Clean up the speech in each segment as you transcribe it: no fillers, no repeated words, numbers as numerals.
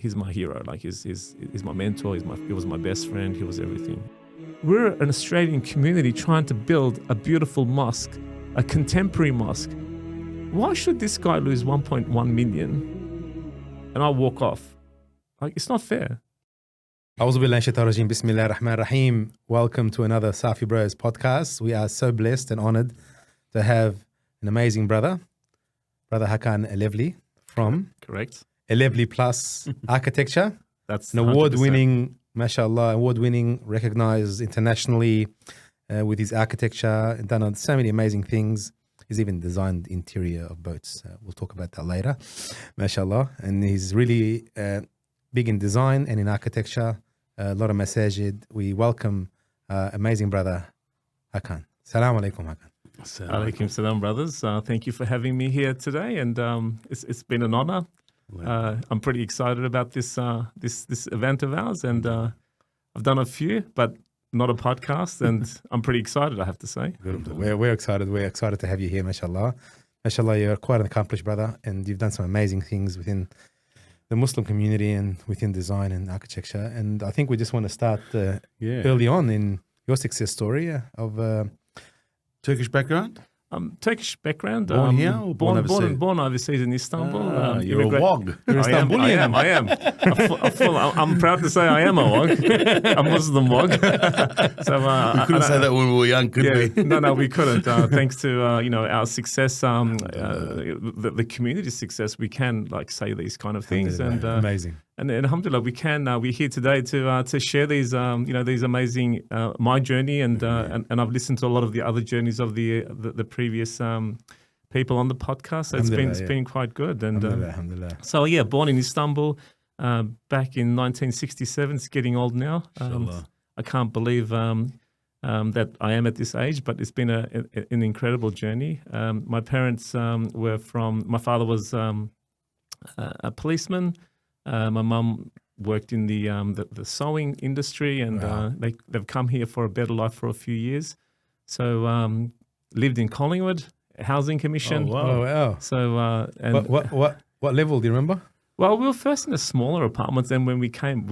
he's my hero. Like he's my mentor. He was my best friend. He was everything. We're an Australian community trying to build a beautiful mosque, a contemporary mosque. Why should this guy lose 1.1 million and I walk off? Like, it's not fair. A'udhu billahi minash shaitanir rajeem. Bismillahir rahmanir rahim. Welcome to another Safis Bros podcast. We are so blessed and honored to have an amazing brother Hakan Elevli from Correct. Elevli Plus Architecture. That's an award-winning, mashallah, recognized internationally with his architecture and done so many amazing things. He's even designed the interior of boats. We'll talk about that later, mashallah. And he's really big in design and in architecture, a lot of masajid. We welcome amazing brother Hakan. Salaam alaikum, Hakan. Alaikum salam, brothers. Thank you for having me here today, and it's been an honor. I'm pretty excited about this event of ours, and I've done a few, but not a podcast, and I'm pretty excited, I have to say. We're excited. We're excited to have you here, mashallah. Mashallah, you're quite an accomplished brother, and you've done some amazing things within the Muslim community and within design and architecture. And I think we just want to start early on in your success story of Turkish background? Turkish background. Born here or born overseas? Born overseas in Istanbul. You're a wog. I am. I'm proud to say I am a wog. A Muslim wog. So, we couldn't say that when we were young, could we? No, we couldn't. Thanks to our success, the community success, we can say these kind of things. And amazing. And alhamdulillah, we're here today to share these these amazing my journey, and I've listened to a lot of the other journeys of the previous people on the podcast. So it's been quite good. And alhamdulillah. So born in Istanbul back in 1967. It's getting old now. I can't believe that I am at this age, but it's been an incredible journey. My parents were from. My father was a policeman. My mum worked in the sewing industry, and they've come here for a better life for a few years. So lived in Collingwood, Housing Commission. Oh wow! So and what level do you remember? Well, we were first in a smaller apartment. Then when we came,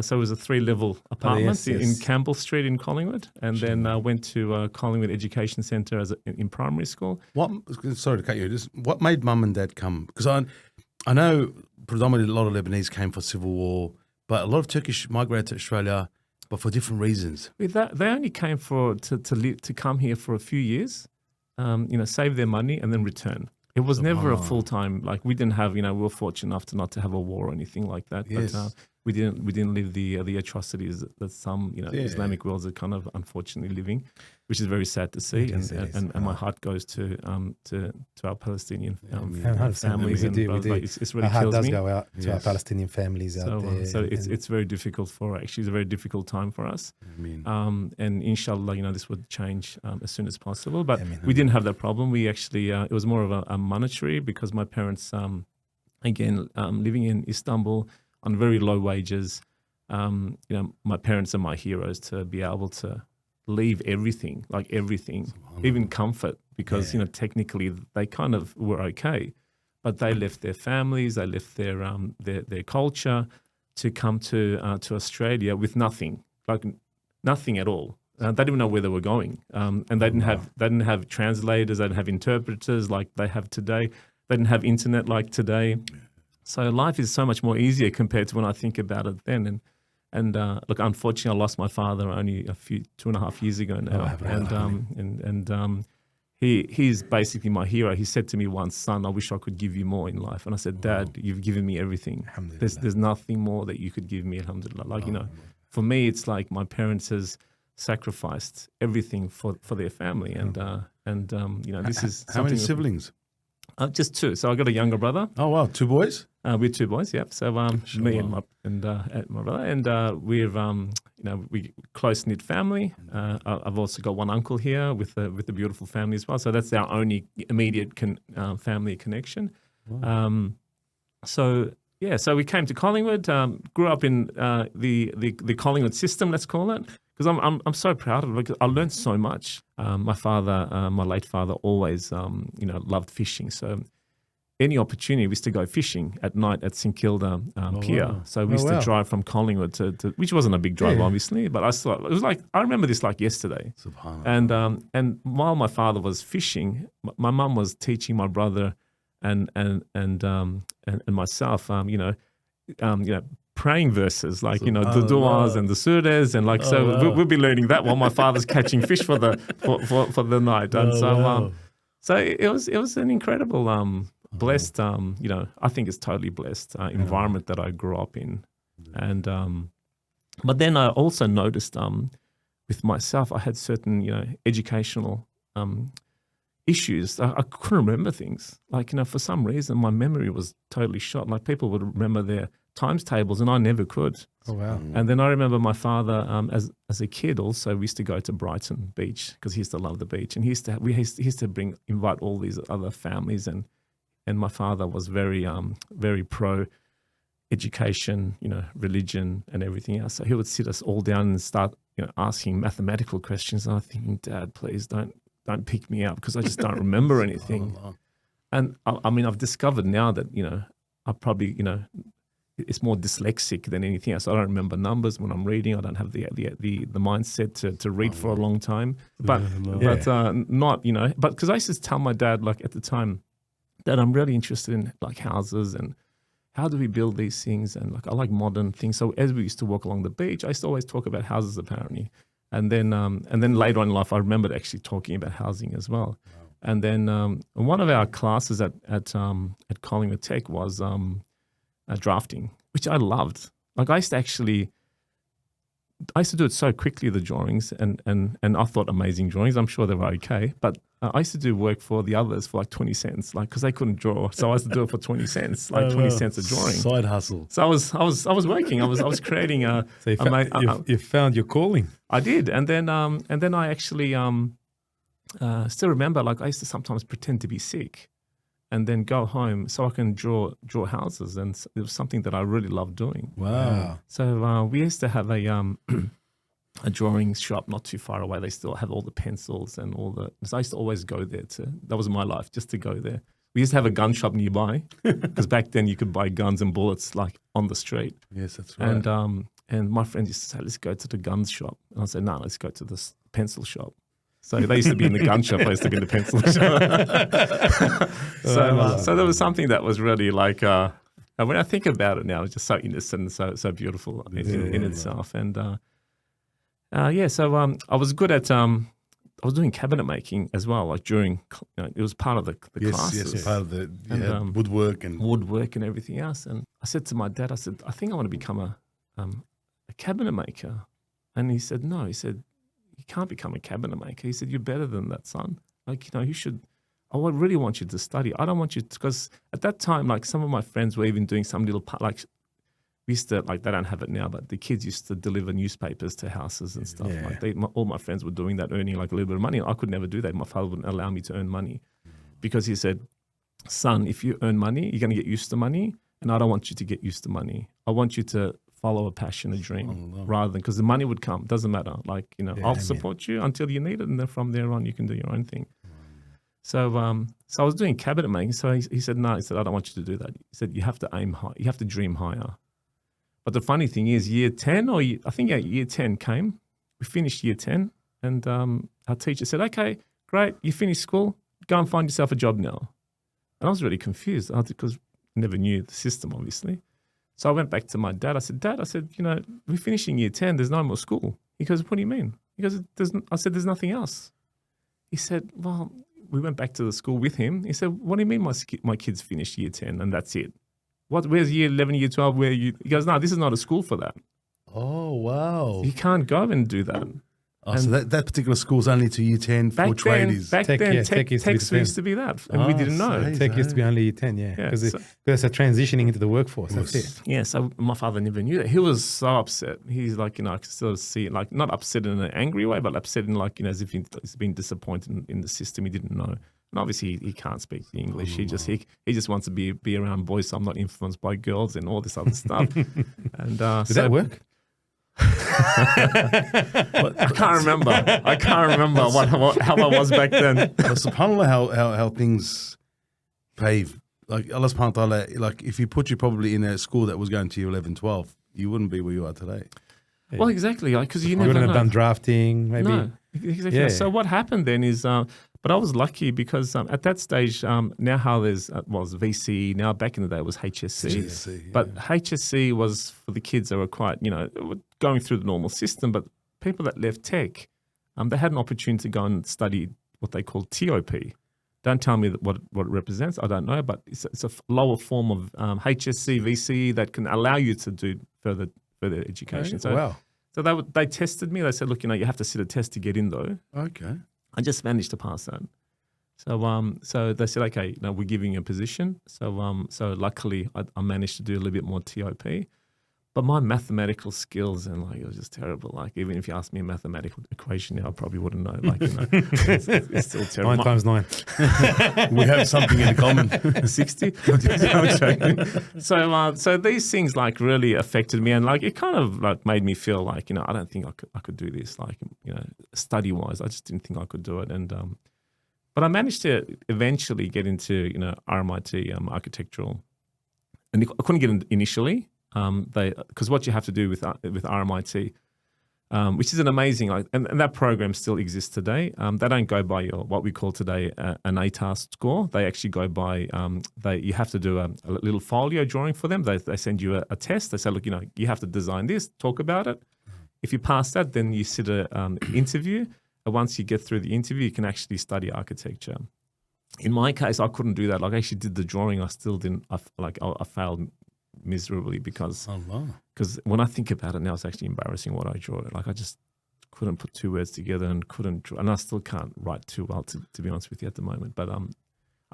so it was a 3-level apartment in Campbell Street in Collingwood, and then went to Collingwood Education Centre in primary school. Sorry to cut you. What made mum and dad come? Because I know predominantly a lot of Lebanese came for civil war, but a lot of Turkish migrated to Australia, but for different reasons. They only came to come here for a few years, save their money and then return. It was never a full time. We didn't have, we were fortunate enough to not to have a war or anything like that. Yes. But we didn't live the atrocities that some Islamic worlds are kind of unfortunately living, which is very sad to see. And my heart goes to our Palestinian families and brothers. It really our heart kills does me. go out to our Palestinian families out there. So it's very difficult it's a very difficult time for us. And inshallah, this would change as soon as possible. But we didn't have that problem. We actually, it was more of a monetary, because my parents, living in Istanbul on very low wages, my parents are my heroes to be able to leave everything, even comfort, because technically they kind of were okay, but they left their families, they left their culture to come to Australia with nothing at all. They didn't know where they were going, and they didn't have translators, they didn't have interpreters like they have today, they didn't have internet like today. So life is so much more easier compared to when I think about it then. And look, unfortunately, I lost my father only 2.5 years ago now. He's basically my hero. He said to me once, "Son, I wish I could give you more in life." And I said, "Dad, you've given me everything. There's nothing more that you could give me, alhamdulillah." For me, it's like my parents has sacrificed everything for their family. This is how many siblings? Just 2. So I got a younger brother. Oh wow, 2 boys. We're 2 boys, yeah. So me and my brother, and we close knit family. I've also got one uncle here with a beautiful family as well. So that's our only immediate family connection. Wow. So we came to Collingwood. Grew up in the Collingwood system, let's call it. Because I'm so proud of it, because I learned so much. My late father, always loved fishing. So any opportunity, we used to go fishing at night at St Kilda Pier. wow. So we used to drive from Collingwood to which wasn't a big drive, obviously, but it was like, I remember this like yesterday. Subhanallah. And while my father was fishing, my mum was teaching my brother and myself, praying verses like, the du'as and the surahs and like, we'll be learning that while my father's catching fish for the night. And so it was an incredible, blessed, I think it's totally blessed environment that I grew up in. And, but then I also noticed with myself, I had certain, educational issues. I couldn't remember things. Like, for some reason, my memory was totally shot. Like people would remember their times tables and I never could. Oh, wow. And then I remember my father, as a kid also, we used to go to Brighton Beach because he used to love the beach. And he used to invite all these other families and my father was very, very pro education, religion and everything else. So he would sit us all down and start, asking mathematical questions. And I'm thinking, Dad, please don't pick me up because I just don't remember anything. And I mean, I've discovered now that, I probably, it's more dyslexic than anything else. I don't remember numbers when I'm reading. I don't have the mindset to read for a long time. But not, but because I used to tell my dad, like at the time, that I'm really interested in like houses and how do we build these things, and like I like modern things. So as we used to walk along the beach, I used to always talk about houses apparently. And then later on in life, I remembered actually talking about housing as well. Wow. And then one of our classes at Collingwood Tech was drafting, which I loved. Like I used to do it so quickly, the drawings, and I thought amazing drawings. I'm sure they were okay, but I used to do work for the others for like 20 cents, like because they couldn't draw, so I used to do it for 20 cents, like 20 cents a drawing. Side hustle. So I was working. I was creating a. So you found your calling. I did, and then I actually still remember, like I used to sometimes pretend to be sick, and then go home so I can draw houses, and it was something that I really loved doing. Wow! So we used to have a drawing shop not too far away. They still have all the pencils and all the. So I used to always go there. That was my life, just to go there. We used to have a gun shop nearby because back then you could buy guns and bullets like on the street. Yes, that's right. And my friends used to say, "Let's go to the gun shop," and I said, "No, let's go to this pencil shop." So they used to be in the gun shop. I used to be in the pencil shop. So there was something that was really like. And when I think about it now, it's just so innocent, so beautiful in itself. And so I was good at. I was doing cabinet making as well, like during. It was part of the classes. Yes, part of the woodwork and everything else. And I said to my dad, I said, I think I want to become a cabinet maker. And he said, no. He said, you can't become a cabinet maker. He said, you're better than that, son. Like, you should. I really want you to study. I don't want you to, because at that time, like some of my friends were even doing some little part, like we used to, like they don't have it now, but the kids used to deliver newspapers to houses and stuff. Yeah. Like all my friends were doing that, earning like a little bit of money. I could never do that. My father wouldn't allow me to earn money because he said, son, if you earn money, you're going to get used to money. And I don't want you to get used to money. I want you to follow a passion, a dream, rather than, because the money would come. Doesn't matter. Like, I'll support you until you need it. And then from there on, you can do your own thing. So I was doing cabinet making. So he said, no, he said, I don't want you to do that. He said, you have to aim high. You have to dream higher. But the funny thing is year 10 year 10 came. We finished year 10 and our teacher said, okay, great. You finished school. Go and find yourself a job now. And I was really confused because I never knew the system, obviously. So I went back to my dad. I said, Dad, we're finishing year 10. There's no more school. He goes, what do you mean? He goes, I said, there's nothing else. He said, well, we went back to the school with him. He said, what do you mean my kids finished year 10 and that's it? Where's year 11, year 12? He goes, no, this is not a school for that. Oh, wow. You can't go and do that. Oh, so that particular school's only to year 10 for tradies. Back then, tech used to be that. And we didn't know. Tech used to be only year 10, yeah. Because it's a transitioning into the workforce. That's it. Yeah, so my father never knew that. He was so upset. He's like, I could still see it, like not upset in an angry way, but upset in like, as if he's been disappointed in the system. He didn't know. And obviously he can't speak the English. He just wants to be around boys, so I'm not influenced by girls and all this other stuff. And did that work? I can't remember. how I was back then. But subhanAllah, how things pave like Allah subhanahu wa ta'ala, like if you put you probably in a school that was going to year 11, 12, you wouldn't be where you are today. Yeah. Well, exactly, because you You never wouldn't know. have done drafting, maybe. No, exactly. Yeah. So what happened then is, but I was lucky because at that stage, now how there's was VC. Now back in the day it was HSC. HSC, But HSC was for the kids that were quite, going through the normal system. But people that left tech, they had an opportunity to go and study what they call TOP. Don't tell me what it represents. I don't know, but it's a lower form of HSC, VC that can allow you to do further education. So, Wow. so they tested me. They said, look, you have to sit a test to get in though. Okay. I just managed to pass that. So they said, okay, we're giving you a position. So luckily I managed to do a little bit more TOP. But my mathematical skills it was just terrible. Like even if you asked me a mathematical equation now, I probably wouldn't know. Like it's still terrible. 9 times 9. We have something in common. 60. So these things really affected me, and it kind of made me feel like I don't think I could do this. Study wise, I just didn't think I could do it. And but I managed to eventually get into RMIT architectural, and I couldn't get in initially. Because what you have to do with RMIT, which is an amazing, and that program still exists today. They don't go by what we call today an ATAR score. They actually go by, you have to do a little folio drawing for them. They send you a test. They say, look, you have to design this, talk about it. If you pass that, then you sit an interview. And once you get through the interview, you can actually study architecture. In my case, I couldn't do that. I actually did the drawing. I still didn't, I failed miserably because when I think about it now, it's actually embarrassing what I drew. I just couldn't put two words together and couldn't draw, and I still can't write too well to be honest with you at the moment. But I'm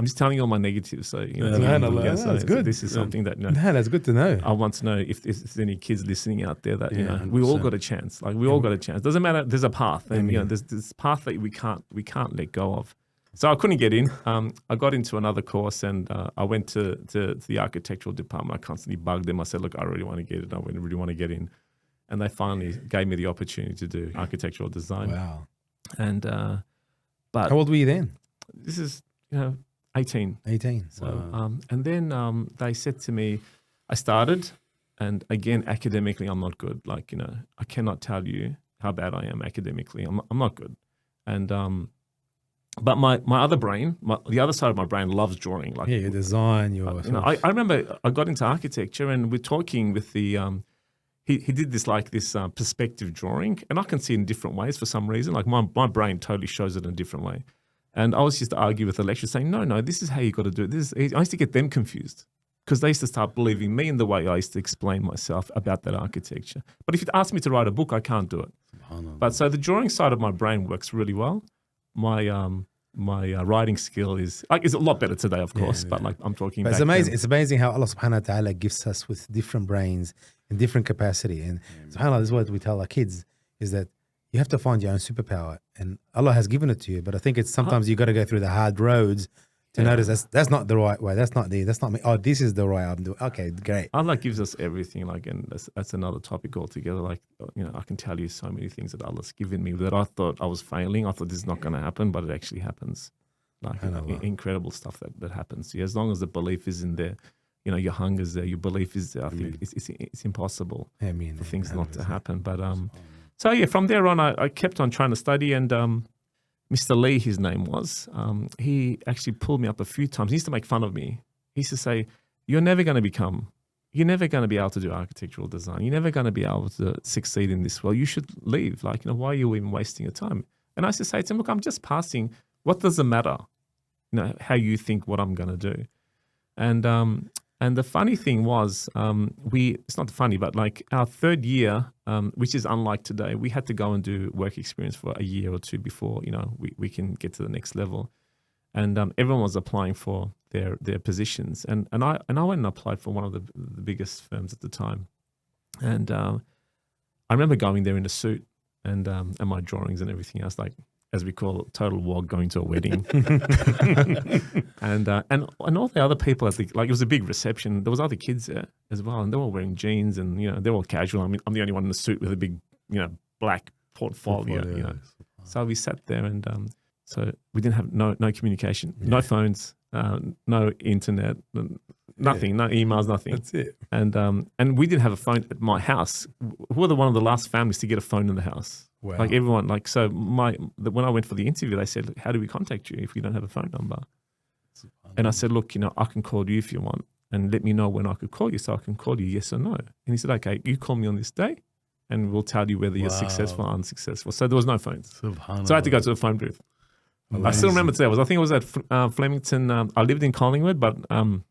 just telling you all my negatives. So that's good. This is something that that's good to know. I want to know if there's any kids listening out there that we all got a chance. We all got a chance. Doesn't matter. There's a path, and there's this path that we can't let go of. So I couldn't get in. I got into another course, and I went to the architectural department. I constantly bugged them. I said, look, I really want to get in. I really want to get in. And they finally gave me the opportunity to do architectural design. Wow. And but how old were you then? This is 18. 18. So and then they said to me, I started, and again academically I'm not good. I cannot tell you how bad I am academically. I'm not good. And but my other brain, the other side of my brain loves drawing. Your design, I remember I got into architecture, and we're talking with the he did this perspective drawing, and I can see it in different ways for some reason. My brain totally shows it in a different way. And I always used to argue with the lecturer saying, no, this is how you got to do it. I used to get them confused because they used to start believing me in the way I used to explain myself about that architecture. But if you ask me to write a book, I can't do it. But so the drawing side of my brain works really well. My writing skill is a lot better today, of course. But I'm talking. But it's amazing. Then. It's amazing how Allah Subhanahu wa Taala gifts us with different brains and different capacity. And Subhanallah, this is what we tell our kids: is that you have to find your own superpower, and Allah has given it to you. But I think it's sometimes you got to go through the hard roads to notice that's not the right way. That's not me. Oh, this is the right way I'm doing. Okay, great. Allah gives us everything. And that's another topic altogether. I can tell you so many things that Allah's given me that I thought I was failing. I thought this is not going to happen, but it actually happens. Incredible stuff that happens. As long as the belief is in there, your hunger's there, your belief is there. I think it's impossible for things not to happen. But so from there on, I kept on trying to study, and Mr. Lee, his name was, he actually pulled me up a few times. He used to make fun of me. He used to say, you're never going to be able to do architectural design. You're never going to be able to succeed in this world. You should leave. Why are you even wasting your time? And I used to say to him, look, I'm just passing. What does it matter? How you think what I'm going to do. And the funny thing was, it's not funny, but our third year, which is unlike today, we had to go and do work experience for a year or two before, we can get to the next level. And everyone was applying for their positions. And I went and applied for one of the biggest firms at the time. And I remember going there in a suit and my drawings and everything else, as we call it, total wog going to a wedding. and all the other people it was a big reception. There was other kids there as well, and they were all wearing jeans and they're all casual. I mean, I'm the only one in the suit with a big black portfolio. So we sat there, and so we didn't have no communication, no phones. no internet, nothing, no emails, nothing. That's it. And we didn't have a phone at my house. We were one of the last families to get a phone in the house. Wow. Like everyone, like so. When I went for the interview, they said, "How do we contact you if we don't have a phone number?" And I said, "Look, I can call you if you want, and let me know when I could call you, so I can call you yes or no." And he said, "Okay, you call me on this day, and we'll tell you whether you're successful or unsuccessful." So there was no phones. So I had to go to the phone booth. Amazing. I still remember today. I think it was at Flemington. I lived in Collingwood, but I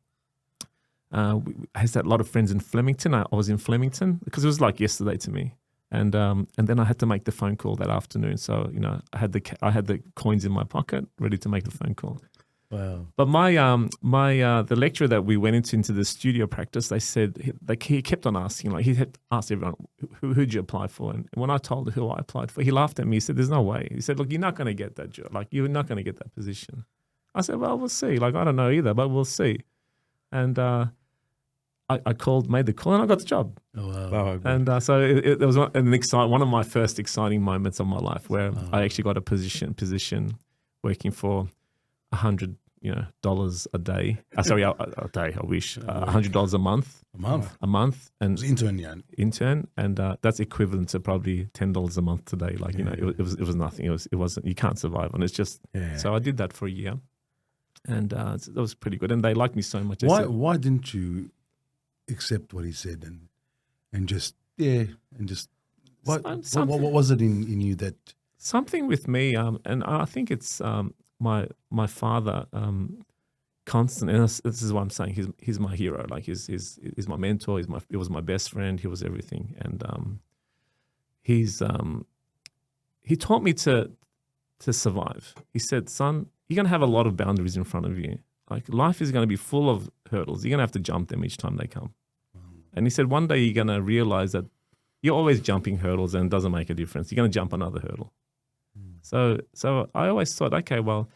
had a lot of friends in Flemington. I was in Flemington because it was like yesterday to me. And then I had to make the phone call that afternoon. So I had the coins in my pocket, ready to make the phone call. Wow! But the lecturer that we went into the studio practice, they said he kept on asking, like he had asked everyone, who'd you apply for? And when I told who I applied for, he laughed at me. He said, "There's no way." He said, "Look, you're not going to get that job. Like you're not going to get that position." I said, "Well, we'll see. Like I don't know either, but we'll see." And I made the call, and I got the job. Oh, wow. And so it was one of my first exciting moments of my life where I actually got a position working for $100 a day. Sorry, a day. I wish $100 a month. A month, and it was intern, and that's equivalent to probably $10 a month today. Like it was nothing. It wasn't. You can't survive on it. It's just. Yeah. So I did that for a year, and that was pretty good. And they liked me so much. Why didn't you accept what he said and just what was it in you that something with me? And I think it's my father. Constant, and this is what I'm saying. He's my hero. Like he's my mentor. He was my best friend. He was everything, and he taught me to survive. He said, "Son, you're gonna have a lot of boundaries in front of you. Like life is gonna be full of hurdles. You're gonna have to jump them each time they come." And he said, "One day you're gonna realize that you're always jumping hurdles, and it doesn't make a difference. You're gonna jump another hurdle." So I always thought, okay, well.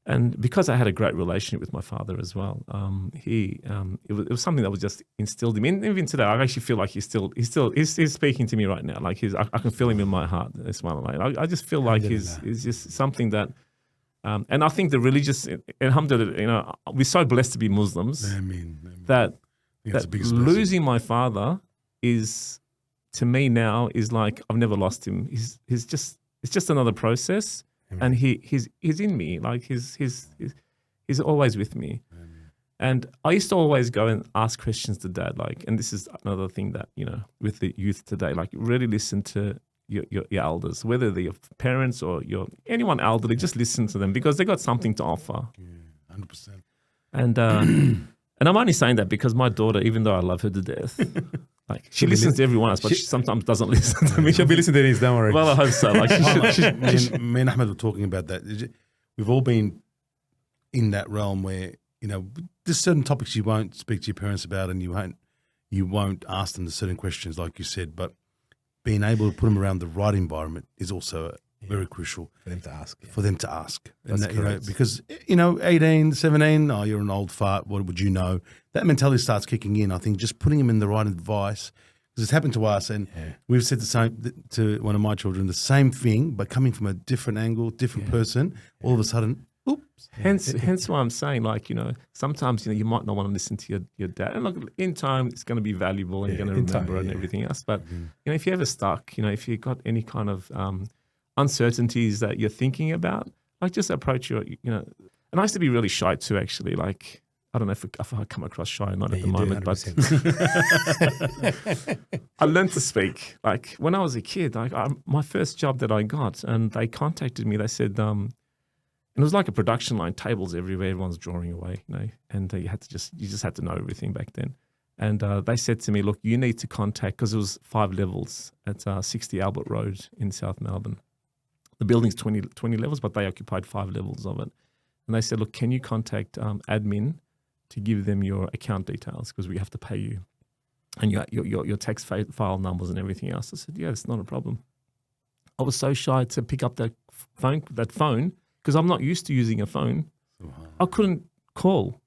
And because I had a great relationship with my father as well, it was something that was just instilled in me. Even today, I actually feel like he's speaking to me right now. Like I can feel him in my heart. I just feel like he's just something that, and I think the religious, alhamdulillah, we're so blessed to be Muslims. That losing my father is, to me now, is like I've never lost him. It's just another process. And he's in me, like he's always with me. And I used to always go and ask questions to Dad, like, and this is another thing that with the youth today, like really listen to your elders, whether they're your parents or anyone elderly, just listen to them because they got something to offer. 100%. And I'm only saying that because my daughter, even though I love her to death. Like she listens to everyone else, but she sometimes doesn't listen to me. She'll be listening to these, don't worry. Well, I hope so. Like me and Ahmed were talking about that. We've all been in that realm where there's certain topics you won't speak to your parents about, and you won't ask them the certain questions, like you said. But being able to put them around the right environment is also very crucial for them to ask. For them to ask, That's correct. Because 18, 17, oh, you're an old fart. What would you know? That mentality starts kicking in. I think just putting them in the right advice, because it's happened to us, and we've said the same to one of my children, the same thing, but coming from a different angle, different person. All of a sudden, oops. Hence why I'm saying, like, sometimes you might not want to listen to your dad, and look, in time it's going to be valuable, and you're going to remember and everything else. But if you're ever stuck, if you've got any kind of uncertainties that you're thinking about, like just approach and I used to be really shy too, actually. Like, I don't know if I come across shy or not at the moment, but I learned to speak. Like when I was a kid, my first job that I got, and they contacted me, they said, and it was like a production line, tables everywhere, everyone's drawing away, and you just had to know everything back then. And they said to me, look, you need to contact, because it was 5 levels at 60 Albert Road in South Melbourne. The building's 20 levels, but they occupied 5 levels of it. And they said, look, can you contact admin to give them your account details, because we have to pay you, and your tax file numbers and everything else. I said, yeah, it's not a problem. I was so shy to pick up that phone, because I'm not used to using a phone. I couldn't call.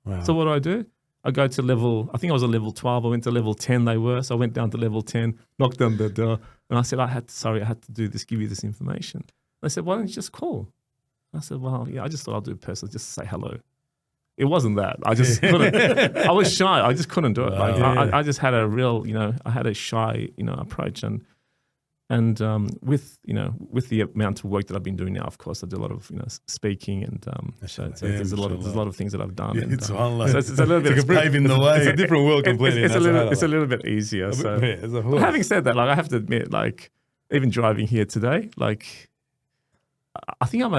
Wow. So what do? I go to I think I was at level 12. I went to level 10 they were. So I went down to level 10, knocked on the door, and I said, I had to do this, give you this information. They said, why don't you just call? I said, well, yeah, I just thought I'll do it personally, just say hello. it wasn't that. I just couldn't. I was shy. I just couldn't do it. Like I just had a real, I had a shy, approach, and with the amount of work that I've been doing now, of course, I do a lot of speaking, and there's a lot of things that I've done. And, it's a little bit paving the way. It's a different world completely. It's a little bit easier. So having said that, like I have to admit, like even driving here today, like I think I'm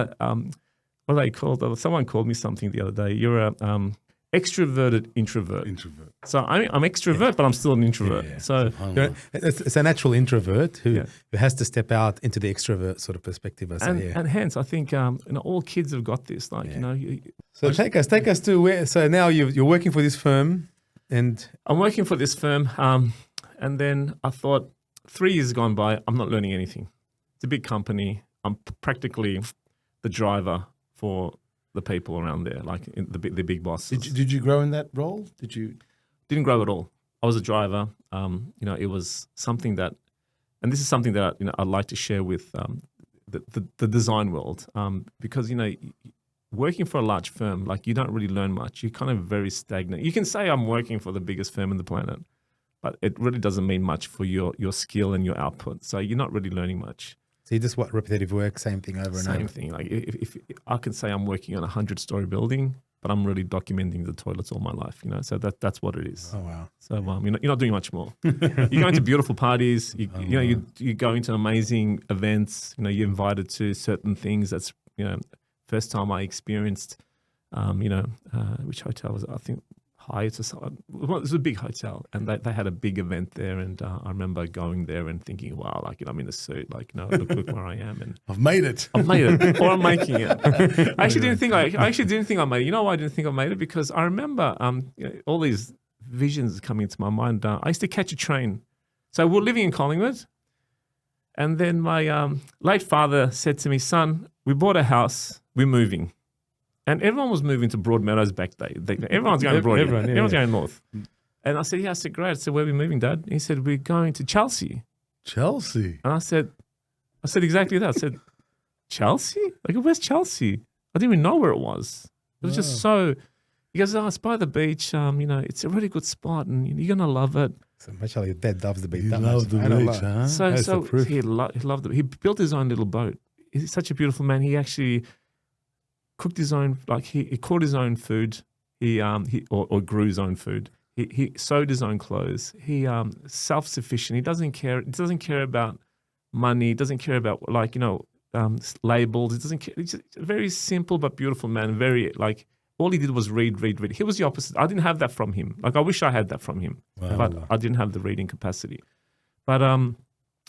what are they called? Someone called me something the other day. You're a extroverted introvert. So I'm extrovert, but I'm still an introvert. Yeah. So it's a natural introvert who has to step out into the extrovert sort of perspective. And hence, I think all kids have got this. Like So take us to where. So now you're working for this firm, and I'm working for this firm. And then I thought 3 years gone by, I'm not learning anything. It's a big company. I'm practically the driver for the people around there, like the big bosses. Did you grow in that role? Didn't grow at all. I was a driver. It was something that, and this is something that I'd like to share with the design world, because working for a large firm, like you don't really learn much. You're kind of very stagnant. You can say I'm working for the biggest firm on the planet, but it really doesn't mean much for your skill and your output. So you're not really learning much. So you just repetitive work, same thing over and over. Same thing. Like if I can say I'm working on a 100-story building, but I'm really documenting the toilets all my life, So that's what it is. Oh wow! So you're not doing much more. You go into beautiful parties. You go into amazing events. You're invited to certain things. That's first time I experienced. Which hotel was it? I think Hyatt or something. It was a big hotel, and they had a big event there. And I remember going there and thinking, wow, like I'm in a suit, like look where I am, and I've made it, or I'm making it. I actually didn't think I made it. You know why I didn't think I made it? Because I remember all these visions coming into my mind. I used to catch a train, so we're living in Collingwood, and then my late father said to me, "Son, we bought a house, we're moving." And everyone was moving to Broadmeadows back day. Everyone's going to Broadmeadows. Everyone's going north. And I said, yeah. I said, great. I said, where are we moving, Dad? He said, we're going to Chelsea. Chelsea? And I said exactly that. I said, Chelsea? Like, where's Chelsea? I didn't even know where it was. It was just so... He goes, it's by the beach. It's a really good spot, and you're going to love it. So much like your dad loves the beach. He loves the beach, huh? So he loved it. He built his own little boat. He's such a beautiful man. He actually... cooked his own, like he caught his own food. He grew his own food. He sewed his own clothes. He self-sufficient. He doesn't care about money. He doesn't care about labels. He doesn't care. He's just a very simple but beautiful man. Very all he did was read. He was the opposite. I didn't have that from him. Like I wish I had that from him, but I didn't have the reading capacity. But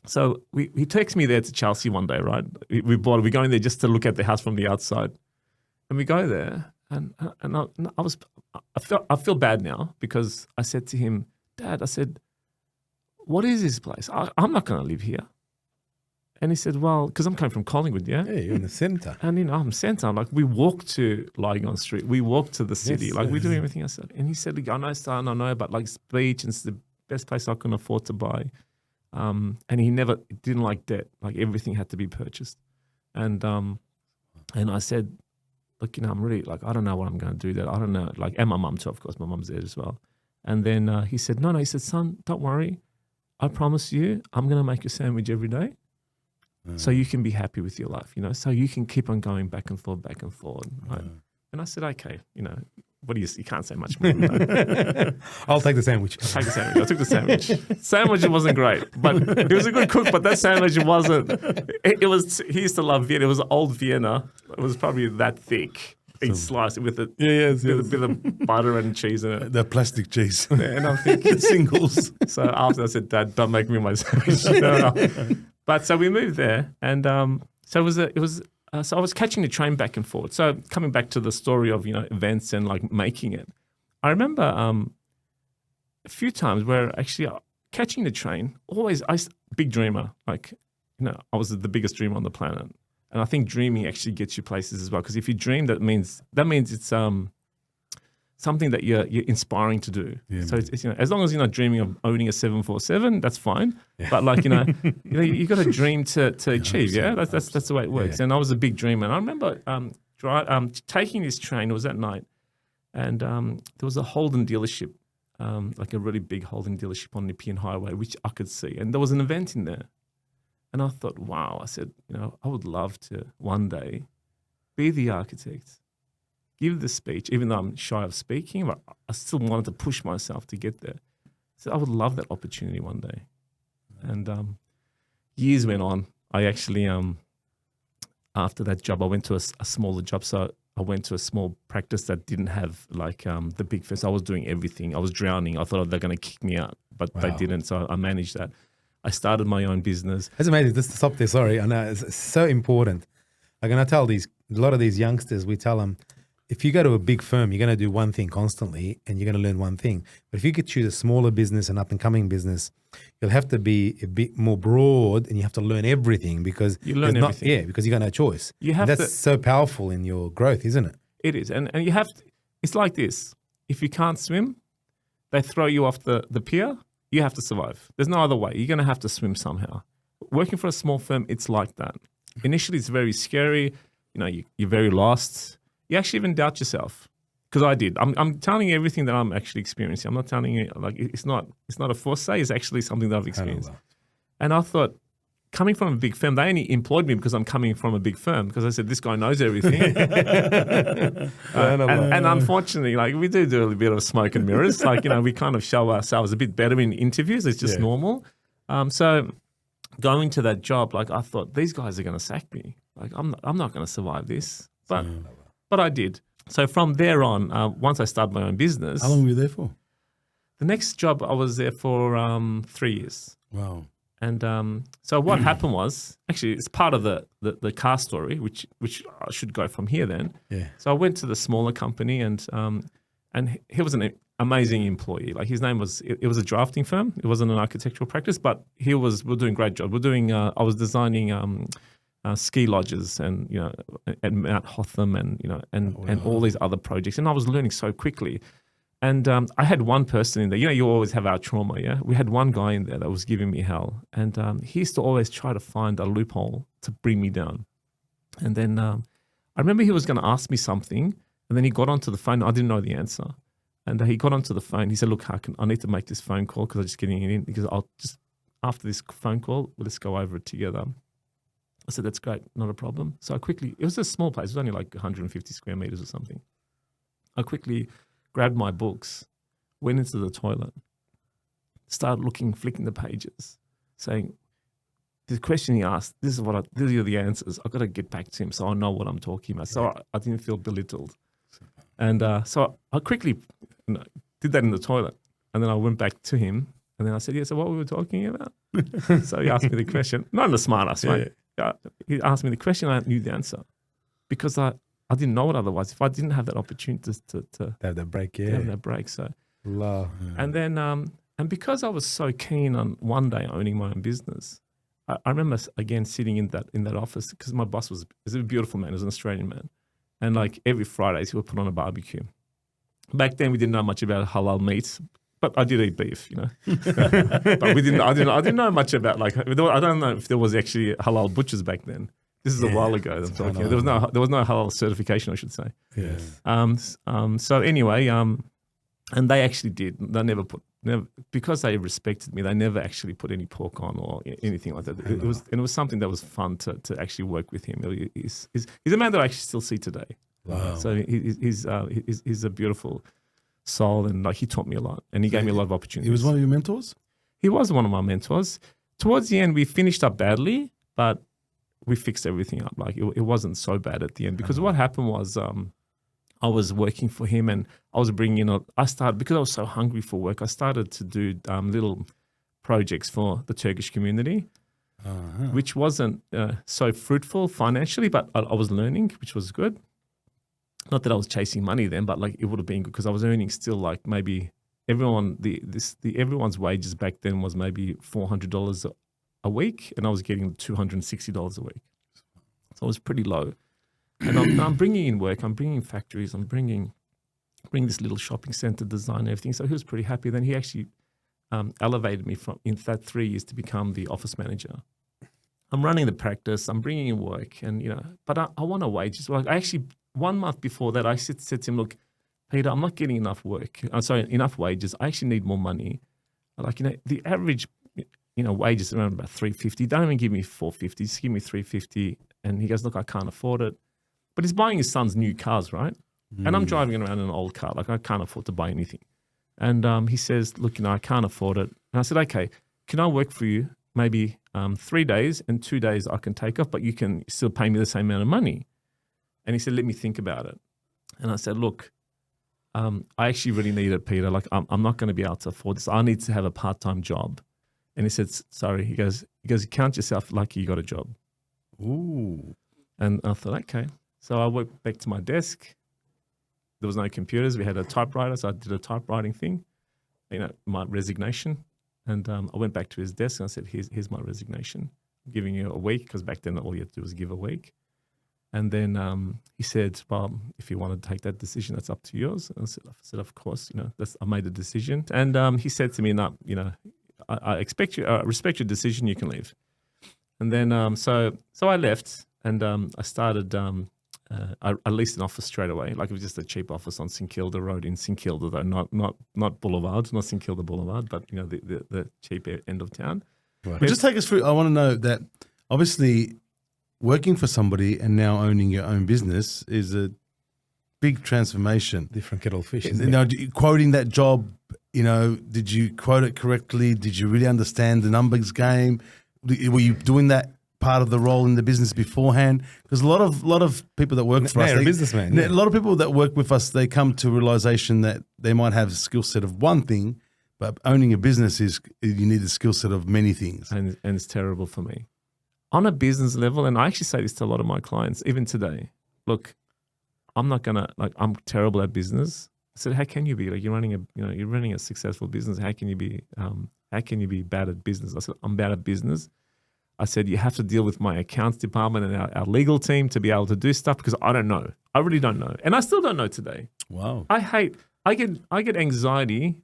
so he takes me there to Chelsea one day. Right, we're going there just to look at the house from the outside. And we go there, and I feel bad now because I said to him, Dad, I said, what is this place? I'm not going to live here. And he said, well, because I'm coming from Collingwood, yeah? Yeah, you're in the centre. And, I'm centre. I'm like, we walk to Lygon Street. We walk to the city. Yes, we do everything I said. And he said, I know, son, I know, but it's beach and it's the best place I can afford to buy. And he didn't like debt. Like everything had to be purchased. And I said, look, I'm really I don't know what I'm going to do that. I don't know. And my mum too, of course. My mum's there as well. And then he said, no. He said, son, don't worry. I promise you, I'm going to make you a sandwich every day so you can be happy with your life, so you can keep on going back and forth. Right? And I said, okay, what do you can't say much more than that. I'll take the sandwich. I took the sandwich. Sandwich wasn't great, but he was a good cook, but that sandwich wasn't. He used to love Vienna. It was old Vienna. It was probably that thick. He'd slice it with a bit of butter and cheese in it. The plastic cheese. And I'm thinking singles. So after I said, Dad, don't make me my sandwich. No. But so we moved there, and so I was catching the train back and forth. So coming back to the story of events and making it, I remember a few times where actually catching the train. Big dreamer. I was the biggest dreamer on the planet, and I think dreaming actually gets you places as well. Because if you dream, that means it's something that you're inspiring to do. Yeah, so it's as long as you're not dreaming of owning a 747, that's fine. Yeah. But you got a dream to achieve. Yeah, that's the way it works. Yeah. And I was a big dreamer. And I remember taking this train. It was at night, And there was a Holden dealership, like a really big Holden dealership on Nepean Highway, which I could see. And there was an event in there. And I thought, wow, I said, I would love to one day be the architect, give the speech, even though I'm shy of speaking, but I still wanted to push myself to get there. So I would love that opportunity one day. And years went on. I actually, after that job, I went to a smaller job. So I went to a small practice that didn't have like the big firms. I was doing everything. I was drowning. I thought they're going to kick me out, but they didn't. So I managed that. I started my own business. That's amazing. Just to stop there, sorry. I know it's so important. Like, and I tell a lot of these youngsters, we tell them, if you go to a big firm, you're going to do one thing constantly and you're going to learn one thing. But if you could choose a smaller business, an up-and-coming business, you'll have to be a bit more broad and you have to learn everything because you learn everything. Because you got no choice. That's so powerful in your growth, isn't it? It is. And you have to, it's like this. If you can't swim, they throw you off the pier, you have to survive. There's no other way. You're going to have to swim somehow. Working for a small firm, it's like that. Initially, it's very scary. You're very lost. You actually even doubt yourself, because I did. I'm telling you everything that I'm actually experiencing. I'm not telling you like it's not a foresight. It's actually something that I've experienced. And I thought, coming from a big firm, they only employed me because I'm coming from a big firm, because I said this guy knows everything. And unfortunately, like we do a little bit of smoke and mirrors. Like we kind of show ourselves a bit better in interviews. It's just normal. So going to that job, like I thought these guys are going to sack me. Like I'm not going to survive this, but I did. So from there on, once I started my own business. How long were you there for? The next job, I was there for 3 years. Wow. And so what happened was, actually, it's part of the car story, which I should go from here then. Yeah. So I went to the smaller company, and he was an amazing employee. Like his name was, it was a drafting firm. It wasn't an architectural practice, but we're doing a great job. I was designing ski lodges and at Mount Hotham and all these other projects, and I was learning so quickly. And I had one person in there. You always have our trauma, yeah? We had one guy in there that was giving me hell. And he used to always try to find a loophole to bring me down. And then I remember he was going to ask me something, and then he got onto the phone. I didn't know the answer. And he got onto the phone. He said, look, Hakan, I need to make this phone call because I'm just getting it in. Because after this phone call, let's go over it together. I said, that's great, not a problem. So it was a small place. It was only like 150 square meters or something. I quickly grabbed my books, went into the toilet, started flicking the pages, saying, the question he asked, these are the answers. I've got to get back to him so I know what I'm talking about. So I didn't feel belittled. And so I quickly did that in the toilet. And then I went back to him. And then I said, so what we were talking about? So he asked me the question. Not in the smartest way. He asked me the question, I knew the answer. Because I didn't know it otherwise. If I didn't have that opportunity to have that break, have that break. So, Allah. And then, and because I was so keen on one day owning my own business, I remember again sitting in that office, because my boss was a beautiful man, he was an Australian man, and like every Fridays he would put on a barbecue. Back then we didn't know much about halal meats, but I did eat beef, But I didn't know much about I don't know if there was actually halal butchers back then. This is a while ago. I'm talking. There was no halal certification, I should say. Yes. So anyway, and they actually did. They never because they respected me. They never actually put any pork on or anything like that. It was something that was fun to actually work with him. He's a man that I actually still see today. Wow. So he's a beautiful soul, and he taught me a lot, and he gave me a lot of opportunities. He was one of your mentors? He was one of my mentors. Towards the end, we finished up badly, but we fixed everything up. It wasn't so bad at the end, because what happened was I was working for him, and I was bringing in because I was so hungry for work, I started to do little projects for the Turkish community, which wasn't so fruitful financially, but I was learning, which was good. Not that I was chasing money then, but it would have been good because I was earning still maybe everyone's wages back then was maybe $400 a week, and I was getting $260 a week. So it was pretty low. And I'm bringing in work, I'm bringing in factories, I'm bringing this little shopping center design and everything. So he was pretty happy. Then he actually elevated me in that 3 years to become the office manager. I'm running the practice, I'm bringing in work, and but I want a wage. So I actually, 1 month before that, I said to him, look, Peter, I'm not getting enough work. Enough wages. I actually need more money. Like, the average, wage is around about $350. Don't even give me $450. Just give me $350. And he goes, look, I can't afford it. But he's buying his son's new cars, right? And I'm driving around in an old car. Like, I can't afford to buy anything. And he says, look, I can't afford it. And I said, okay, can I work for you maybe 3 days, and 2 days I can take off, but you can still pay me the same amount of money? And he said, let me think about it. And I said, look, I actually really need it, Peter. Like, I'm not going to be able to afford this. I need to have a part-time job. And he said, sorry. He goes, count yourself lucky you got a job. Ooh. And I thought, okay. So I went back to my desk. There was no computers. We had a typewriter, so I did a typewriting thing, my resignation. And I went back to his desk and I said, here's my resignation. I'm giving you a week, because back then all you had to do was give a week. And then he said, well, if you want to take that decision, that's up to yours. And I said, of course, I made a decision. And he said to me, no, I respect your decision, you can leave. And then so I left, and I started, I leased an office straight away. Like, it was just a cheap office on St Kilda Road in St Kilda, though, not Boulevard, not St Kilda Boulevard, but the cheap end of town. Right. But just take us through. I want to know that obviously working for somebody and now owning your own business is a big transformation. Different kettle of fish. Isn't it? Quoting that job, did you quote it correctly? Did you really understand the numbers game? Were you doing that part of the role in the business beforehand? Because a lot of people that work for us, a businessman. A lot of people that work with us, they come to a realization that they might have a skill set of one thing, but owning a business you need a skill set of many things. And it's terrible for me. On a business level, and I actually say this to a lot of my clients, even today, look, I'm terrible at business. I said, how can you be? Like, you're running a successful business. How can you be bad at business? I said, I'm bad at business. I said, you have to deal with my accounts department and our legal team to be able to do stuff, because I don't know. I really don't know. And I still don't know today. Wow. I get anxiety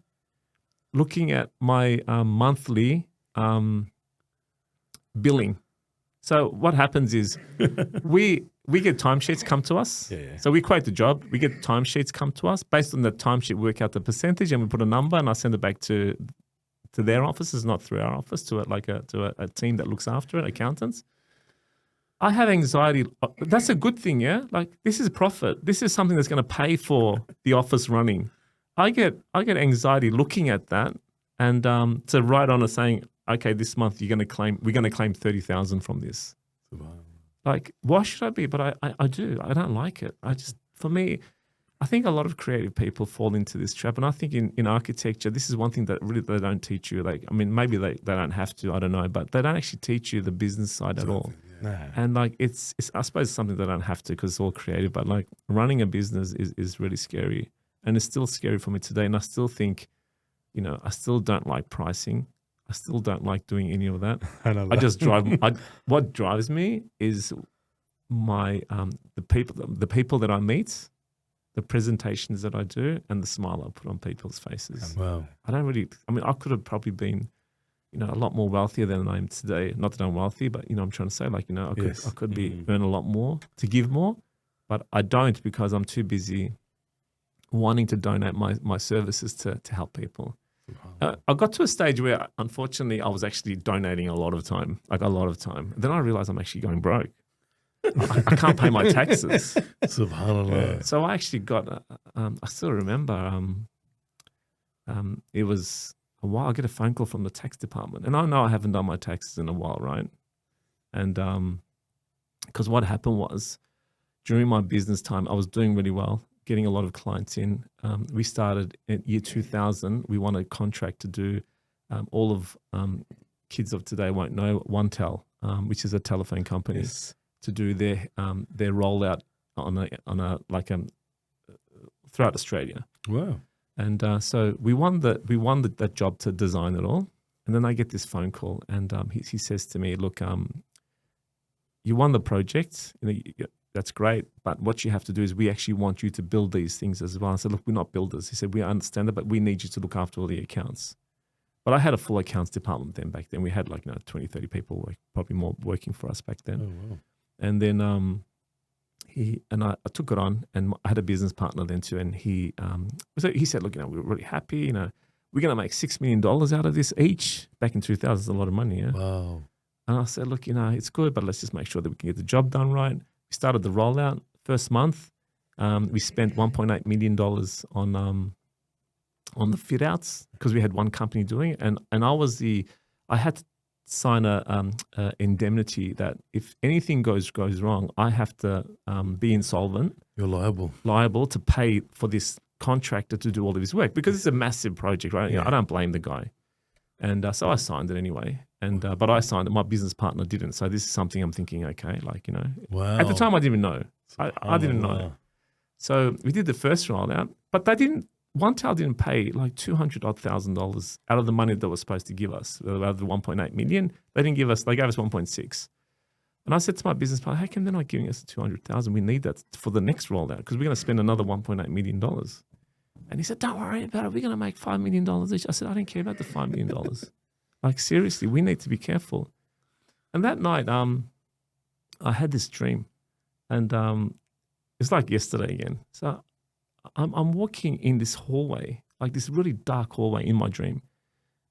looking at my monthly billing. So what happens is we get timesheets come to us. Yeah. So we quote the job. We get timesheets come to us. Based on the timesheet, we work out the percentage, and we put a number, and I send it back to their offices, not through our office, to a team that looks after it, accountants. I have anxiety. That's a good thing, yeah? Like, this is profit. This is something that's going to pay for the office running. I get anxiety looking at that, and to write on it saying, okay, this month we're going to claim 30,000 from this. Wow. Like, why should I be? But I do. I don't like it. For me, I think a lot of creative people fall into this trap. And I think in architecture, this is one thing that really they don't teach you. Like, I mean, maybe they don't have to, I don't know, but they don't actually teach you the business side at all. No. And like, it's I suppose it's something they don't have to, because it's all creative, but like, running a business is really scary. And it's still scary for me today. And I still think, I still don't like pricing. I still don't like doing any of that. I just drive. What drives me is my the people that I meet, the presentations that I do, and the smile I put on people's faces. Wow. I could have probably been, a lot more wealthier than I am today. Not that I'm wealthy, but I'm trying to say, like, I could be earn a lot more to give more, but I don't, because I'm too busy wanting to donate my services to help people. I got to a stage where, unfortunately, I was actually donating a lot of time. Then I realized I'm actually going broke. I can't pay my taxes. Subhanallah. So I actually got, I still remember, it was a while. I get a phone call from the tax department. And I know I haven't done my taxes in a while, right? And because what happened was, during my business time, I was doing really well, getting a lot of clients in. We started in year 2000. We won a contract to do all of kids of today won't know, OneTel, which is a telephone company, to do their rollout throughout Australia. Wow. And so we won that job to design it all. And then I get this phone call, and he says to me, "Look, you won the project. That's great, but what you have to do is we actually want you to build these things as well." I said, "Look, we're not builders." He said, "We understand that, but we need you to look after all the accounts." But I had a full accounts department back then. We had 20, 30 people, probably more, working for us back then. Oh, wow. And then I took it on, and I had a business partner then too, and he said, look, we're really happy, we're going to make $6 million out of this each. Back in 2000, it's a lot of money, yeah. Wow. And I said, look, it's good, but let's just make sure that we can get the job done right. We started the rollout. First month, we spent $1.8 million on the fit outs because we had one company doing it, and I had to sign a indemnity that if anything goes wrong, I have to be insolvent. You're liable to pay for this contractor to do all of his work because it's a massive project, right? Yeah. I don't blame the guy, and so I signed it anyway. And but I signed it. My business partner didn't. So this is something I'm thinking. Okay, Wow. At the time, I didn't even know. I didn't know. So we did the first rollout, but they didn't. OneTel didn't pay like $200,000 out of the money that was supposed to give us, out of the 1.8 million. They didn't give us. They gave us 1.6. And I said to my business partner, "How come they're not giving us the 200,000? We need that for the next rollout because we're going to spend another 1.8 million dollars." And he said, "Don't worry about it. We're going to make $5 million each." I said, "I don't care about the $5 million. Like seriously, we need to be careful." And that night, I had this dream, and it's like yesterday again. So I'm walking in this hallway, like this really dark hallway in my dream.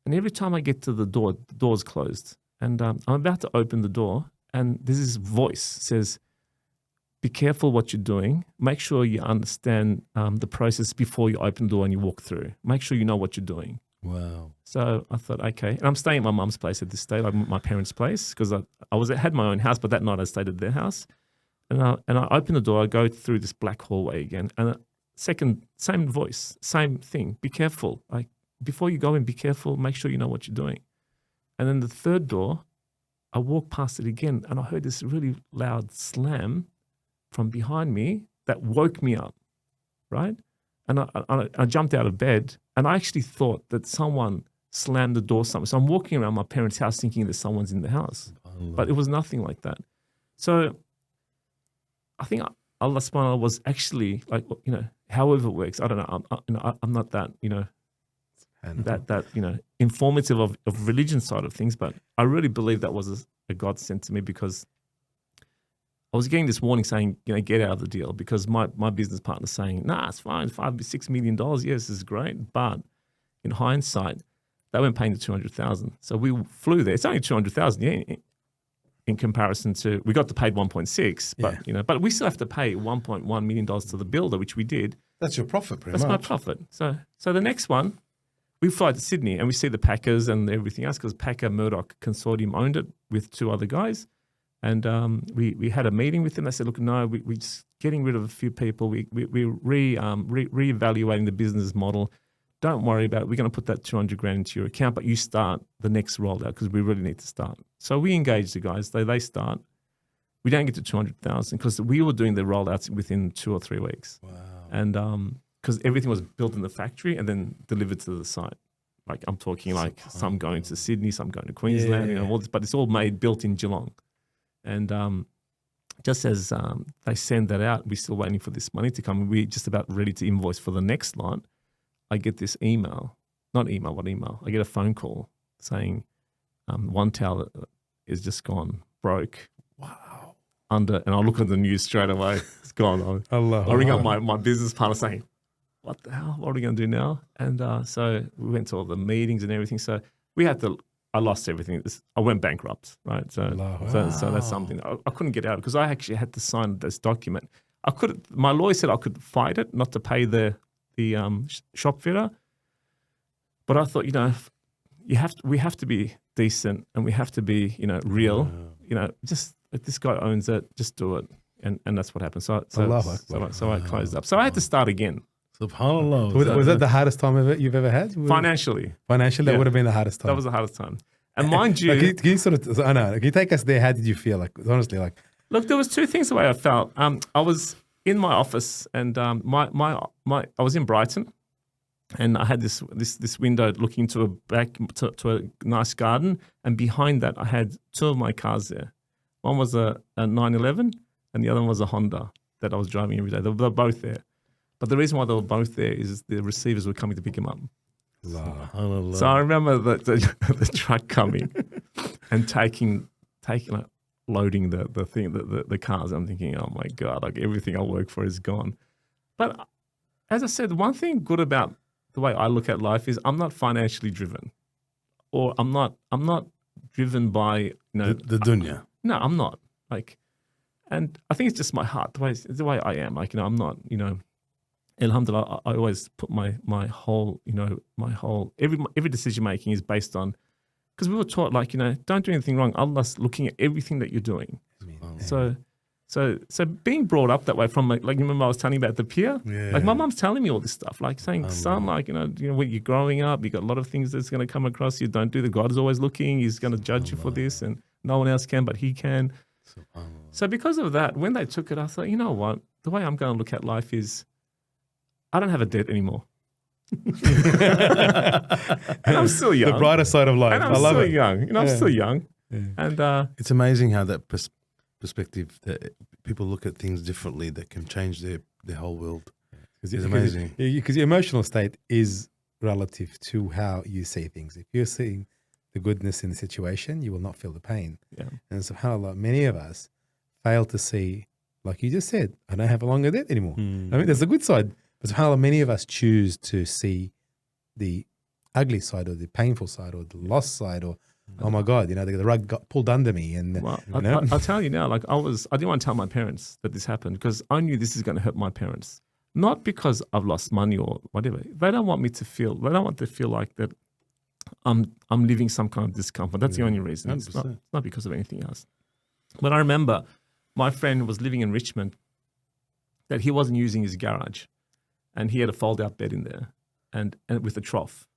And every time I get to the door's closed. And I'm about to open the door, and there's this voice says, "Be careful what you're doing. Make sure you understand the process before you open the door and you walk through. Make sure you know what you're doing." Wow. So I thought, okay. And I'm staying at my mum's place at this stage, like my parents' place, because I had my own house, but that night I stayed at their house. And I open the door, I go through this black hallway again, and same voice, same thing. Be careful. Like before you go in, be careful. Make sure you know what you're doing. And then the third door, I walked past it again, and I heard this really loud slam from behind me that woke me up, right? And I jumped out of bed, and I actually thought that someone slammed the door somewhere. So I'm walking around my parents' house thinking that someone's in the house, but it was nothing like that. So I think Allah subhanahu wa ta'ala was actually like, however it works. I don't know. I'm not that, that informative of religion side of things, but I really believe that was a God sent to me because I was getting this warning saying, get out of the deal because my business partner's saying, nah, it's fine, $5-6 million. Yes, this is great. But in hindsight, they weren't paying the 200,000. So we flew there. It's only 200,000, yeah, in comparison to, we got to pay 1.6, but but we still have to pay $1.1 million to the builder, which we did. That's your profit, pretty much. That's my profit. So the next one, we fly to Sydney and we see the Packers and everything else because Packer Murdoch Consortium owned it with two other guys. And we had a meeting with them. They said, look, no, we're just getting rid of a few people. We're reevaluating the business model. Don't worry about it. We're going to put that 200 grand into your account, but you start the next rollout because we really need to start. So we engage the guys. They start. We don't get to 200,000 because we were doing the rollouts within 2 or 3 weeks. Wow. And because everything was built in the factory and then delivered to the site. Like I'm talking like some going to Sydney, some going to Queensland, all this, but it's all built in Geelong. And just as they send that out, we're still waiting for this money to come. We're just about ready to invoice for the next lot. I get this email. I get a phone call saying OneTel is just gone broke. Wow. And I look at the news straight away. It's gone. I ring up my business partner saying, what the hell? What are we going to do now? And so we went to all the meetings and everything. So I lost everything. I went bankrupt, right? So that's something I couldn't get out because I actually had to sign this document. My lawyer said I could fight it, not to pay the shop fitter. But I thought, we have to be decent and we have to be, real. Just if this guy owns it, just do it. And that's what happened. So I closed up. So I had to start again. SubhanAllah. Was that the hardest time you've ever had? Financially, that would have been the hardest time. That was the hardest time. And mind you, can you take us there? How did you feel? Like honestly, look, there was two things the way I felt. I was in my office, and I was in Brighton, and I had this window looking to a nice garden, and behind that I had two of my cars there. One was a 911, and the other one was a Honda that I was driving every day. They were both there. But the reason why they were both there is the receivers were coming to pick him up. So I remember the truck coming and taking like loading the cars. I'm thinking, oh my God, like everything I work for is gone. But as I said, one thing good about the way I look at life is I'm not financially driven, or I'm not driven by the dunya. No, I'm not. Like, and I think it's just my heart, the way I am. Like, I'm not, alhamdulillah, I always put my whole every decision making is based on, because we were taught, like, don't do anything wrong. Allah's looking at everything that you're doing. So being brought up that way from, like you remember I was telling you about the pier? Yeah. Like my mum's telling me all this stuff, like saying, son, like, when you're growing up, you got a lot of things that's going to come across you. Don't do that. God is always looking. He's going to judge you for this, and no one else can, but he can. So because of that, when they took it, I thought, you know what? The way I'm going to look at life is I don't have a debt anymore. And I'm still young. The brighter side of life. And I'm I love still it. young. I'm still young. Yeah. And It's amazing how that perspective, that people look at things differently, that can change their whole world. It's amazing. Because your emotional state is relative to how you see things. If you're seeing the goodness in the situation, you will not feel the pain. yeah. And subhanAllah, many of us fail to see, like you just said, I don't have a longer debt anymore. I mean, there's a good side. But subhanAllah, many of us choose to see the ugly side or the painful side or the lost side or, oh my God, the rug got pulled under me. And Well, I'll tell you now, like I didn't want to tell my parents that this happened because I knew this is going to hurt my parents. Not because I've lost money or whatever. They don't want to feel like that I'm living some kind of discomfort. That's the only reason. It's not because of anything else. But I remember my friend was living in Richmond, that he wasn't using his garage, and he had a fold-out bed in there, and with a trough.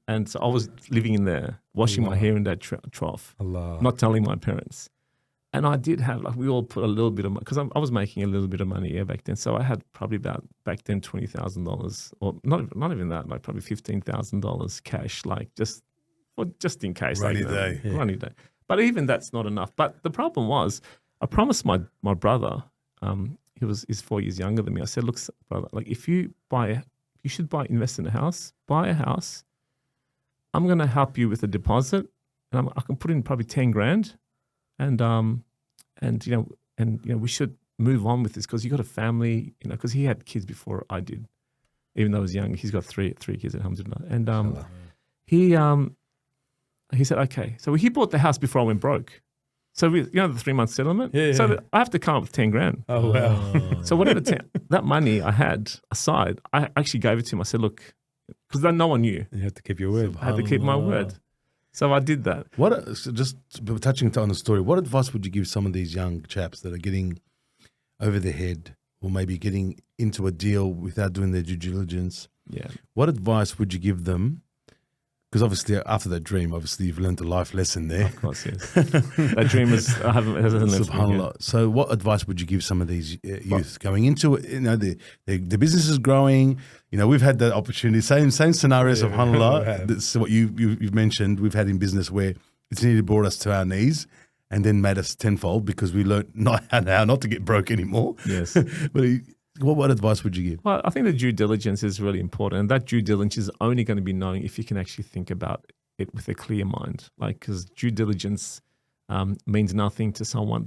And so I was living in there, washing my hair in that trough, not telling my parents. And I did have, like, we all put a little bit of money, because I was making a little bit of money back then. So I had probably about, back then, $20,000, or not even that, like probably $15,000 cash, like just in case. Rainy day. Rainy day. But even that's not enough. But the problem was, I promised my brother, he's 4 years younger than me. I said, look, brother, like if you should invest in a house, buy a house. I'm going to help you with a deposit, and I can put in probably 10 grand. And we should move on with this because you got a family, because he had kids before I did, even though I was young. He's got three kids, alhamdulillah. And he said, okay. So he bought the house before I went broke. So the 3-month settlement. Yeah. So I have to come up with 10 grand. Oh wow! So whatever that money I had aside, I actually gave it to him. I said, look, because then no one knew. You have to keep your word. I had to keep my word. So I did that. Just touching on the story, what advice would you give some of these young chaps that are getting over their head or maybe getting into a deal without doing their due diligence? Yeah. What advice would you give them? Because obviously after that dream, you've learned a life lesson there. Of course, yes. That dream hasn't left me yet. So what advice would you give some of these youth going into it? The business is growing. We've had that opportunity. Same scenario, subhanAllah. That's what you've mentioned. We've had in business where it's nearly brought us to our knees and then made us tenfold because we learned how not to get broke anymore. Yes. But what advice would you give? Well, I think the due diligence is really important. And that due diligence is only going to be known if you can actually think about it with a clear mind. Like, because due diligence means nothing to someone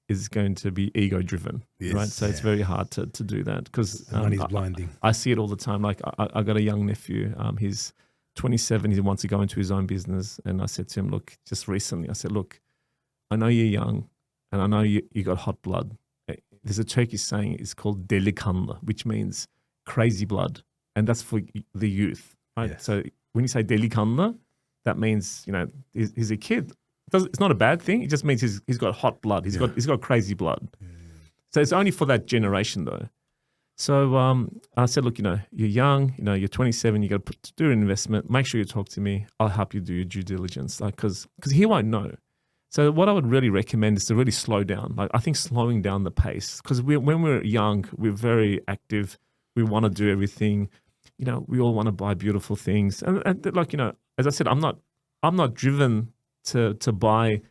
is going to be ego-driven, right? So it's very hard to do that because money's blinding. I see it all the time. Like I got a young nephew. He's 27. He wants to go into his own business. And I said to him, look, just recently, I said, look, I know you're young and I know you got hot blood. There's a Turkish saying, it's called delikanlı, which means crazy blood. And that's for the youth, right? Yes. So when you say delikanlı, that means, he's a kid. It's not a bad thing. It just means he's got hot blood. He's got crazy blood. Yeah. So it's only for that generation though. So I said, look, you're young, you're 27, you got to do an investment. Make sure you talk to me. I'll help you do your due diligence, like because he won't know. So what I would really recommend is to really slow down. Like I think slowing down the pace, because when we're young, we're very active. We want to do everything. We all want to buy beautiful things. And like, as I said, I'm not driven to buy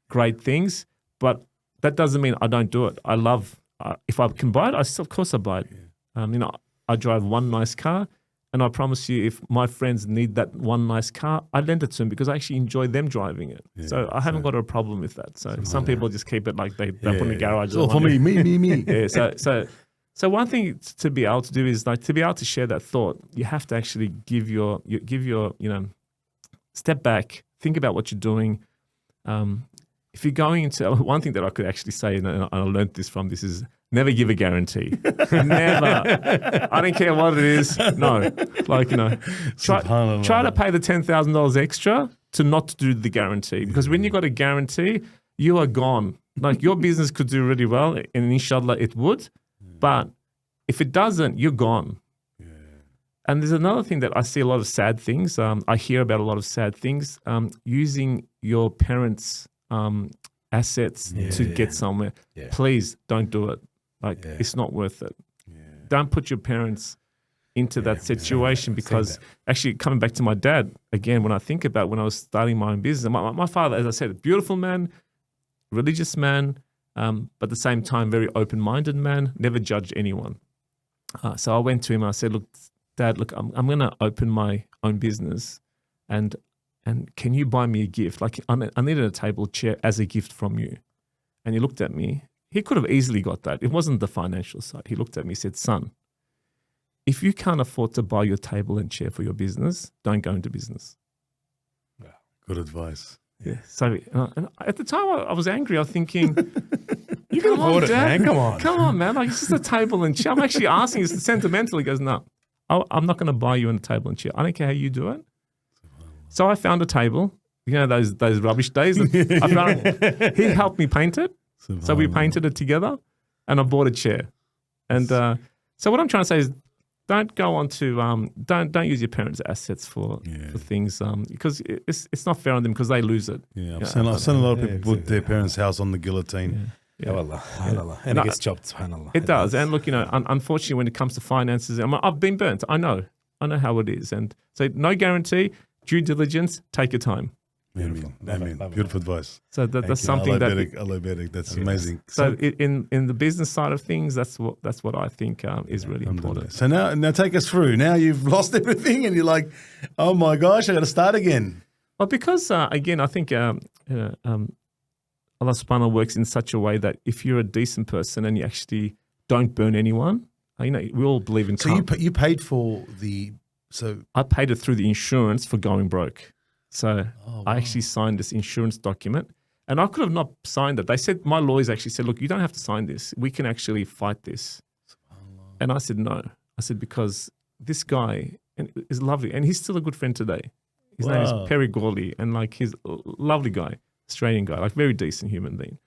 great things, but that doesn't mean I don't do it. I love, if I can buy it, of course I buy it. I drive one nice car And I promise you, if my friends need that one nice car, I lend it to them because I actually enjoy them driving it. Yeah, so I haven't got a problem with that. So some people just keep it like they put in the garage. It's all for me. Yeah. So one thing to be able to do is like to be able to share that thought. You have to actually give your step back, think about what you're doing. If you're going into one thing that I could actually say, and I learned this from this is never give a guarantee. Never. I don't care what it is. No, like try to pay the $10,000 extra to not do the guarantee because when you got a guarantee, you are gone. Like your business could do really well, and inshallah it would, but if it doesn't, you're gone. And there's another thing that I see a lot of sad things. I hear about a lot of sad things. Using your parents' assets to get somewhere. Yeah. Please don't do it. Like it's not worth it. Yeah. Don't put your parents into that situation because actually coming back to my dad again, when I think about when I was starting my own business, my father, as I said, a beautiful man, religious man, but at the same time very open-minded man, never judged anyone. So I went to him and I said, look, Dad, look, I'm going to open my own business and can you buy me a gift? Like I needed a table chair as a gift from you. And he looked at me. He could have easily got that. It wasn't the financial side. He looked at me and said, son, if you can't afford to buy your table and chair for your business, don't go into business. Wow. Good advice. Yeah. So and at the time I was angry. I was thinking, you can afford it, man. Come on, man. Like it's just a table and chair. I'm actually asking. It's sentimental. He goes, no. I'm not going to buy you a table and chair. I don't care how you do it. So I found a table. You know those rubbish days. He helped me paint it. So we painted it together, and I bought a chair. And so what I'm trying to say is, don't go on to don't use your parents' assets for things because it's not fair on them because they lose it. Yeah, I've seen a lot of people put their parents' house on the guillotine. Yeah, Allah. And it gets chopped, subhanAllah. It does. And look, unfortunately, when it comes to finances, I've been burnt. I know how it is. And so no guarantee, due diligence, take your time. Beautiful. Beautiful advice. So that's something that's amazing. So in the business side of things, that's what I think is really important. So now take us through. Now you've lost everything and you're like, oh my gosh, I got to start again. Well, because again, I think Allah subhanahu wa ta'ala works in such a way that if you're a decent person and you actually don't burn anyone, we all believe in karma. So you paid for I paid it through the insurance for going broke. So I actually signed this insurance document and I could have not signed it. They said, my lawyers actually said, look, you don't have to sign this. We can actually fight this. And I said, no. I said, because this guy is lovely and he's still a good friend today. His name is Perry Gawley and like he's a lovely guy, Australian guy, like very decent human being.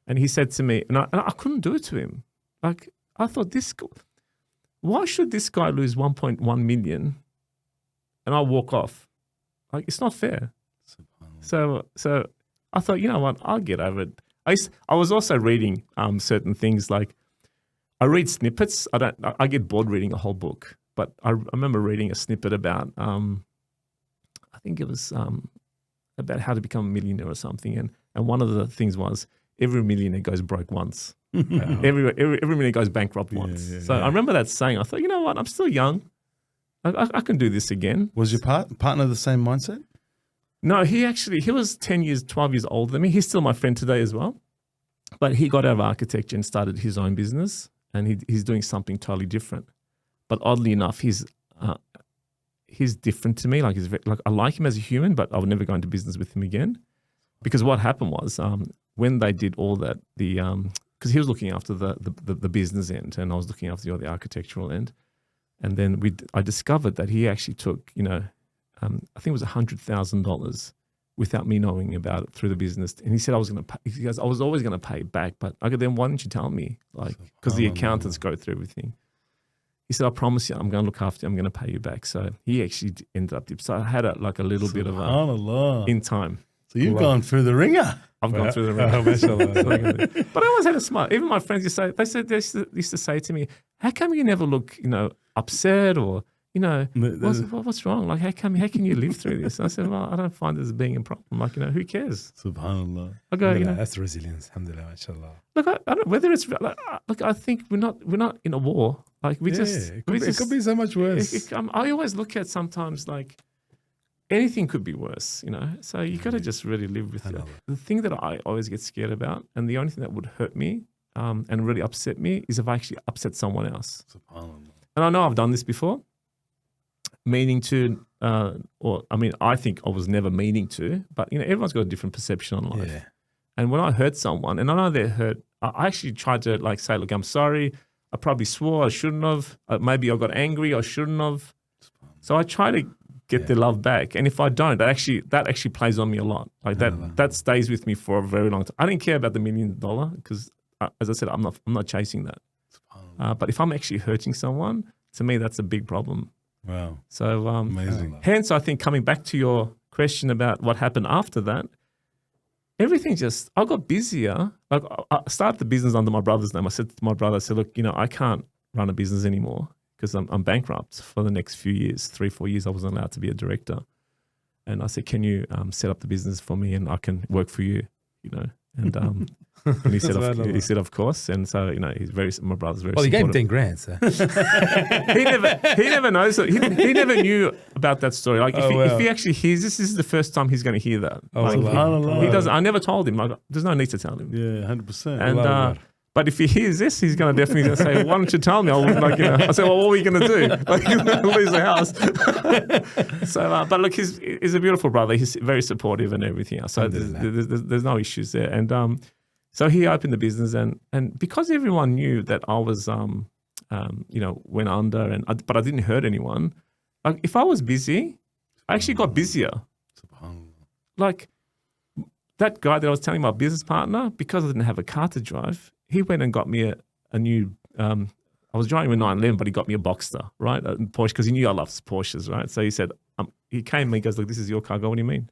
And he said to me, and I couldn't do it to him. Like I thought why should this guy lose 1.1 million and I walk off? Like it's not fair. So I thought, you know what, I'll get over it. I was also reading certain things like I read snippets. I get bored reading a whole book, but I remember reading a snippet about I think it was about how to become a millionaire or something, and one of the things was every millionaire goes broke once. every millionaire goes bankrupt once. So I remember that saying. I thought, you know what, I'm still young. I can do this again. Was your partner the same mindset? No, he was 12 years older than me. He's still my friend today as well. But he got out of architecture and started his own business, and he's doing something totally different. But oddly enough, he's different to me. Like I like him as a human, but I would never go into business with him again. Because what happened was when they did all that, because he was looking after the business end, and I was looking after the architectural end. And then I discovered that he actually took, I think it was $100,000 without me knowing about it through the business. And he said I was going to pay. He goes, I was always going to pay back, but I go, then why didn't you tell me? Like, because the accountants go through everything. He said, I promise you, I'm going to look after you. I'm going to pay you back. So he actually ended up. So I had a little bit of in time. So you've gone through the ringer. I've gone through the ringer. But I always had a smile. Even my friends used to say to me, how come you never look, upset or, what's wrong? Like, how can you live through this? And I said, well, I don't find this as being a problem. Like, who cares? Subhanallah. I go, that's resilience. Alhamdulillah, mashallah. Look, I don't, whether it's, look, I think we're not in a war. Like it could be so much worse. I always look at sometimes like anything could be worse, So you got to just really live with it. The thing that I always get scared about, and the only thing that would hurt me and really upset me, is if I actually upset someone else. And I know I've done this before, meaning to, I think I was never meaning to, but everyone's got a different perception on life. Yeah. And when I hurt someone, and I know they're hurt, I actually tried to like say, look, I'm sorry. I probably swore I shouldn't have. Maybe I got angry. I shouldn't have. So I try to get their love back. And if I don't, that actually plays on me a lot. Like that stays with me for a very long time. I didn't care about the $1 million because, as I said, I'm not chasing that. But if I'm actually hurting someone, to me, that's a big problem. Wow. So amazing. Hence, I think coming back to your question about what happened after that, everything I got busier. Like I started the business under my brother's name. I said to my brother, look, I can't run a business anymore because I'm bankrupt for the next few years, 3-4 years. I wasn't allowed to be a director. And I said, can you set up the business for me and I can work for you, And, and he said, of course. And so, my brother's very supportive. Well, he gave him 10 grand, so. he never knows. He never knew about that story. Like, if he actually hears this is the first time he's going to hear that. He doesn't. I never told him. Like, there's no need to tell him. Yeah, 100%. And but if he hears this, he's going to definitely say, "Why don't you tell me?" I say, "Well, what are we going to do? Like, lose the house?" So, but look, he's a beautiful brother. He's very supportive and everything else. So there's no issues there. And so he opened the business, and because everyone knew that I was, went under, but I didn't hurt anyone. Like, if I was busy, I actually got busier. Like that guy that I was telling my business partner, because I didn't have a car to drive, he went and got me a new. I was driving a 911, but he got me a Boxster, right, a Porsche, because he knew I loved Porsches, right? So he said, he came and he goes, "Look, this is your car." I go, "What do you mean?"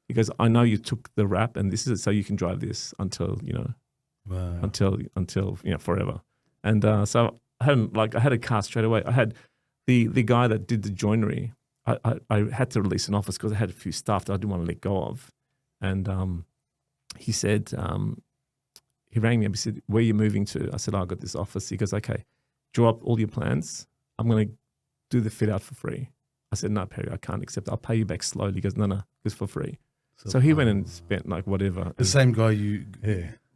He goes, "I know you took the rap, and this is it, so you can drive this until until forever." And so I had a car straight away. I had the guy that did the joinery. I had to release an office because I had a few staff that I didn't want to let go of, and he said. He rang me up. He said, "Where are you moving to?" I said, "I got this office." He goes, "Okay, draw up all your plans. I'm going to do the fit out for free." I said, "No, Perry, I can't accept it. I'll pay you back slowly." He goes, "No, it's for free." So he went and spent like whatever. The same guy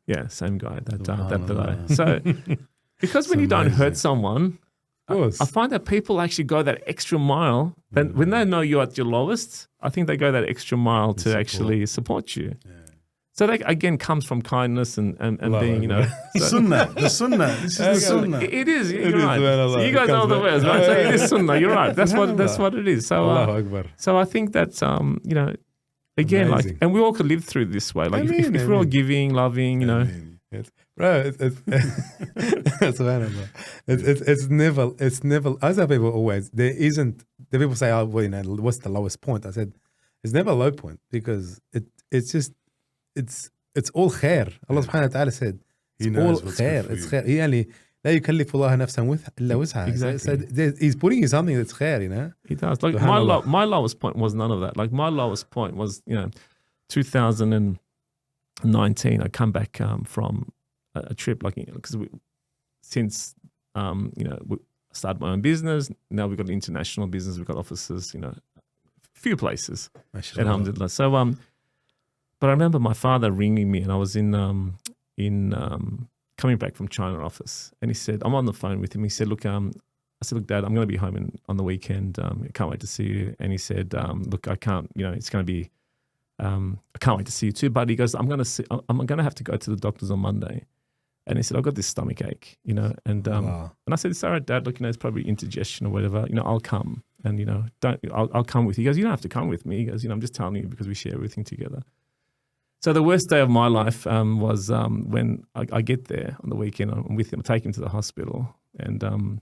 Yeah, same guy that day. So because when you don't hurt someone, I find that people actually go that extra mile. When they know you're at your lowest, I think they go that extra mile to actually support you. Yeah. So that again comes from kindness and being, the sunnah. This is the sunnah. It is. You're right. So you guys know the words, right? So it is sunnah. You're right. That's what it is. So I think that's again, like, and we all could live through this way. Like if we're all giving, loving, it's never. I tell people always there isn't. The people say, "Oh, well, what's the lowest point?" I said, "It's never a low point because it's just." It's all khair. Allah subhanahu wa ta'ala said, it's all khair. It's khair. يعني لا يكلف الله نفسا إلا وسعها. Exactly. So he's putting you something that's khair, He does. Like my lowest point was none of that. Like my lowest point was, 2019. I come back from a trip, like, because since we started my own business. Now we've got an international business. We've got offices, a few places. Alhamdulillah. So but I remember my father ringing me, and I was in coming back from China office, and he said, I'm on the phone with him. He said, look, I said, look, Dad, I'm going to be home on the weekend. I can't wait to see you. And he said, look, I can't, it's going to be, I can't wait to see you too. But he goes, I'm going to have to go to the doctors on Monday. And he said, I've got this stomach ache, and I said, it's all right, Dad, look, it's probably indigestion or whatever, I'll come, and, I'll come with you. He goes, you don't have to come with me. He goes, I'm just telling you because we share everything together. So the worst day of my life was when I get there on the weekend. I'm with him, I take him to the hospital, and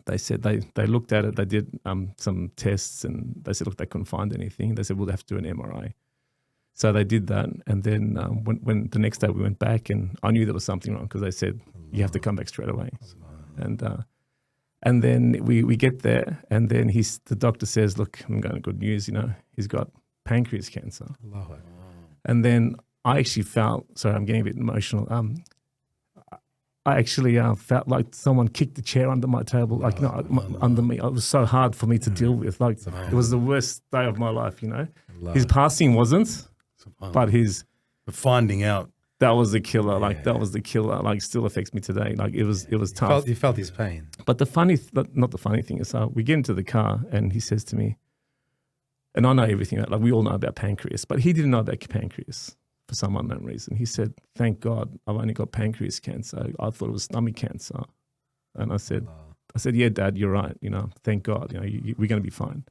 they said they looked at it. They did some tests, and they said, look, they couldn't find anything. They said, we'll have to do an MRI. So they did that, and then when the next day we went back, and I knew there was something wrong because they said you have to come back straight away. And then we get there, and then the doctor says, look, I'm going to good news. He's got pancreas cancer. And then I actually felt, sorry, I'm getting a bit emotional. I actually felt like someone kicked the chair under my table, like under me. It was so hard for me to deal with. Like it was the worst day of my life. You know, his passing wasn't, but But finding out. That was the killer. Like that was the killer. Like still affects me today. Like it was tough. You felt his pain. But not the funny thing is, we get into the car and he says to me, and I know everything. Like we all know about pancreas, but he didn't know about pancreas for some unknown reason. He said, "Thank God, I've only got pancreas cancer. I thought it was stomach cancer." And I said, "Yeah, Dad, you're right. You know, thank God. You know, we're going to be fine."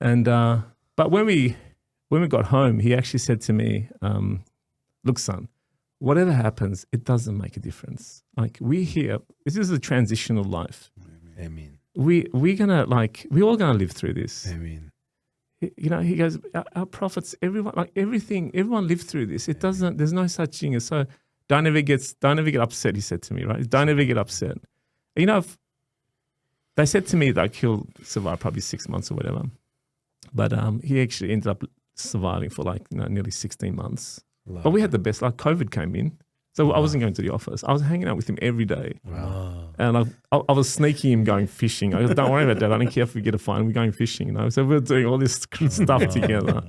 And but when we got home, he actually said to me, "Look, son, whatever happens, it doesn't make a difference. Like we here, this is a transitional life. Amen. We're all gonna live through this. Amen. You know," he goes, our prophets, everyone, like everyone lived through this. It doesn't. There's no such thing as so. Don't ever get upset. He said to me, right? Don't ever get upset. You know, they said to me like he'll survive probably 6 months or whatever, but he actually ended up surviving for like nearly 16 months. But we had the best. Like COVID came in, so I wasn't going to the office. I was hanging out with him every day. Wow. And I was sneaking him going fishing. I go, "Don't worry about that. I don't care if we get a fine. We're going fishing." You know, so we're doing all this stuff together.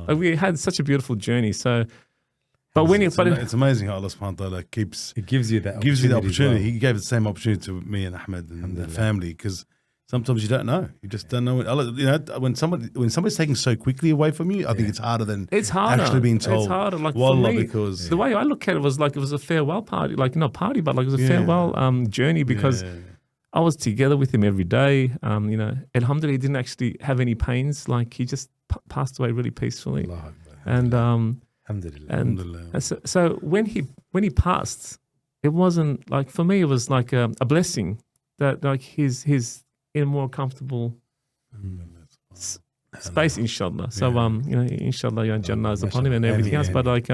Like we had such a beautiful journey. So, but it's amazing how Allah subhanahu wa ta'ala gives you that opportunity. well. He gave the same opportunity to me and Ahmed and the family because sometimes you don't know. You just don't know. You know, when somebody's taking so quickly away from you, I think it's harder than actually being told. It's harder. Like Wallah, for me, because the way I look at it was like it was a farewell party. Like not party, but like it was a farewell journey because I was together with him every day. You know, alhamdulillah, he didn't actually have any pains. Like he just passed away really peacefully. And Alhamdulillah. so when he passed, it wasn't like for me. It was like a blessing that like his in a more comfortable space, inshallah. So you know, inshallah, your Jannah is upon him and everything else. But like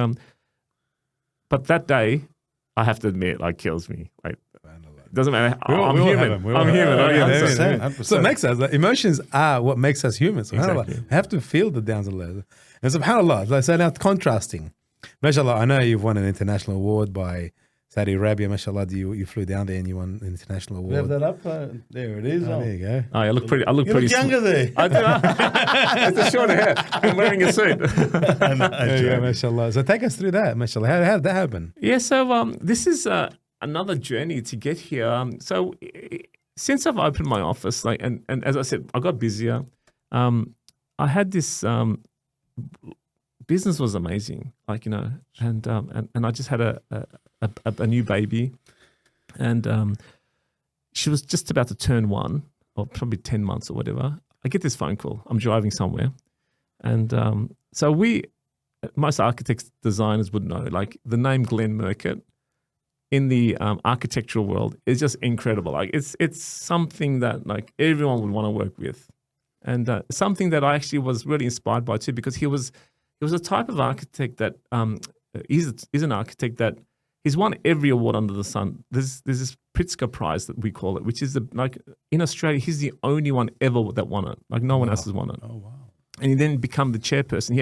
but that day, I have to admit, like kills me. Like it doesn't matter. I'm human. I'm human. So it makes us. Like, emotions are what makes us human. SubhanAllah. Exactly. We have to feel the downs and lows. And SubhanAllah, like, so now contrasting. MashaAllah, I know you've won an international award by Saudi Arabia. MashaAllah, you flew down there and you won an international award. We have that up. There it is. Oh, there you go. Oh, I look pretty. I look You pretty look younger there. I do. It's a shorter hair. I'm wearing a suit. Yeah, MashaAllah. So take us through that. MashaAllah. How did that happen? Yeah. So this is another journey to get here. So since I've opened my office, like and as I said, I got busier. I had this business was amazing, like you know, and I just had a new baby, and she was just about to turn 1, or probably 10 months or whatever. I get this phone call. I'm driving somewhere, and so most architects, designers would know, like the name Glen Murcutt in the architectural world is just incredible. Like it's something that like everyone would want to work with, and something that I actually was really inspired by too, because he was a type of architect that is an architect that he's won every award under the sun. There's this Pritzker Prize that we call it, which is like in Australia, he's the only one ever that won it. Like no one else has won it. Oh wow! And he then become the chairperson. He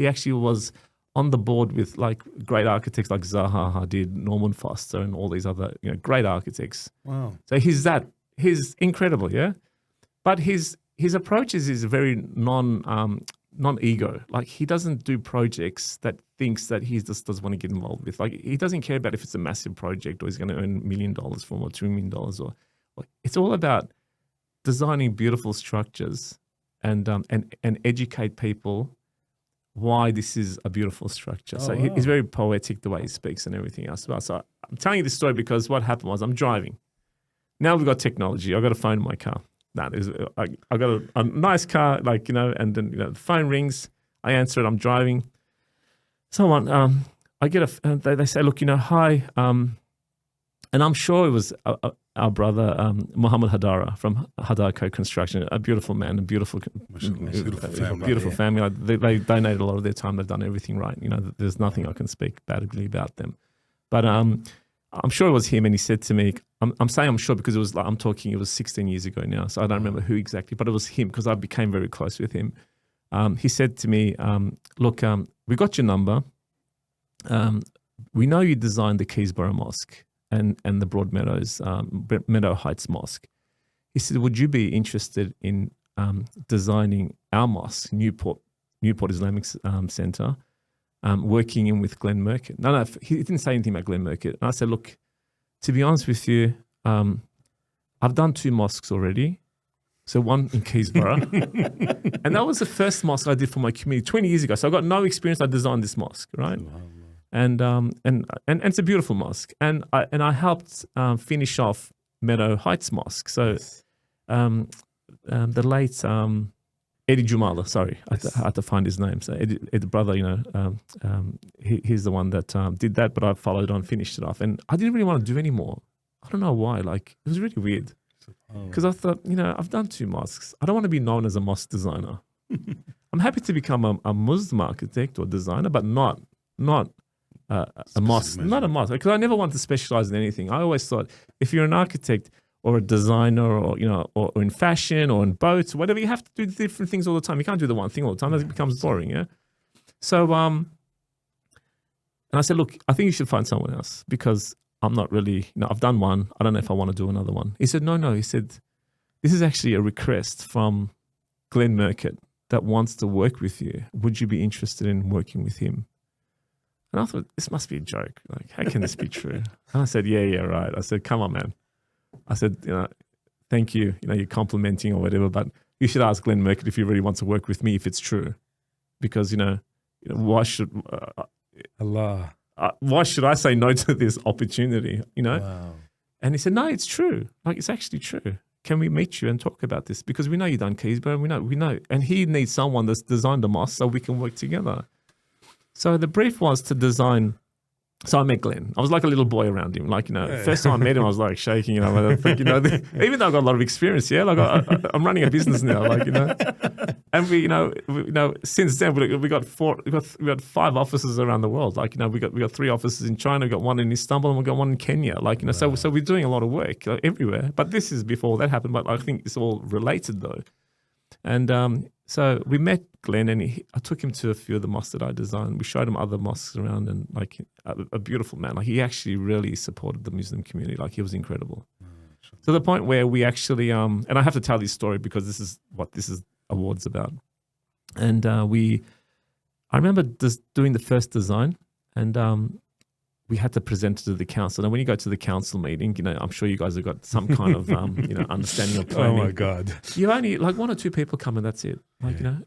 actually was on the board with like great architects like Zaha Hadid, Norman Foster, and all these other great architects. Wow! So he's incredible, yeah. But his approach is very non-ego. Like he doesn't do projects that thinks that he just doesn't want to get involved with. Like he doesn't care about if it's a massive project or he's going to earn $1 million from or $2 million or it's all about designing beautiful structures and educate people why this is a beautiful structure. Oh, so wow. he's very poetic the way he speaks and everything else. So I'm telling you this story because what happened was I'm driving. Now we've got technology. I've got a phone in my car. I got a nice car, and then the phone rings. I answer it. I'm driving. Someone, I get they say, look, hi, and I'm sure it was our brother Muhammad Hadara from Hadar Co-Construction, a beautiful man, a beautiful family. Like, they donated a lot of their time. They've done everything right. There's nothing I can speak badly about them, but I'm sure it was him, and he said to me, I'm saying I'm sure because it was 16 years ago now, so I don't remember who exactly, but it was him because I became very close with him. He said to me, look, we got your number. we know you designed the Keysborough Mosque and the Broadmeadows, Meadow Heights Mosque. He said, would you be interested in designing our mosque, Newport Islamic Centre, working in with Glen Murcutt? No, he didn't say anything about Glen Murcutt. And I said, look, to be honest with you, I've done 2 mosques already. So one in Keysborough. And that was the first mosque I did for my community 20 years ago. So I got no experience. I designed this mosque, right? And it's a beautiful mosque. And I helped finish off Meadow Heights Mosque. So the late Eddie Jumala, sorry, I had to find his name. So Eddie brother, he's the one that did that, but I followed on, finished it off. And I didn't really want to do any more. I don't know why. Like, it was really weird. Because I thought, I've done 2 mosques. I don't want to be known as a mosque designer. I'm happy to become a Muslim architect or designer, but not a mosque. Not a mosque. Because I never wanted to specialize in anything. I always thought if you're an architect or a designer or in fashion or in boats, whatever, you have to do different things all the time. You can't do the one thing all the time. It becomes boring, yeah? So, and I said, look, I think you should find someone else because I'm not really, I've done one. I don't know if I want to do another one. He said, no. He said, this is actually a request from Glen Murcutt that wants to work with you. Would you be interested in working with him? And I thought, this must be a joke. Like, how can this be true? And I said, yeah, right. I said, come on, man. I said, thank you. You're complimenting or whatever, but you should ask Glen Murcutt if he really wants to work with me if it's true. Because, why should... Allah. Why should I say no to this opportunity, Wow. And he said, no, it's true. Like, it's actually true. Can we meet you and talk about this? Because we know you've done Keysborough, we know. And he needs someone that's designed a mosque so we can work together. So the brief was to design. So I met Glen. I was like a little boy around him. Like, first time I met him, I was like shaking, even though I've got a lot of experience, yeah? Like I'm running a business now, and we since then we got 5 offices around the world. Like, we got 3 offices in China, we got 1 in Istanbul, and we got 1 in Kenya. Like, wow. So we're doing a lot of work everywhere. But this is before that happened, but I think it's all related though. And so we met Glen, and I took him to a few of the mosques that I designed. We showed him other mosques around, and a beautiful man. Like, he actually really supported the Muslim community. Like, he was incredible. To the point where we actually, and I have to tell this story because this is what this is awards about. And I remember just doing the first design, and we had to present it to the council. And when you go to the council meeting, I'm sure you guys have got some kind of, understanding of planning. Oh my God. You only, 1 or 2 people come and that's it.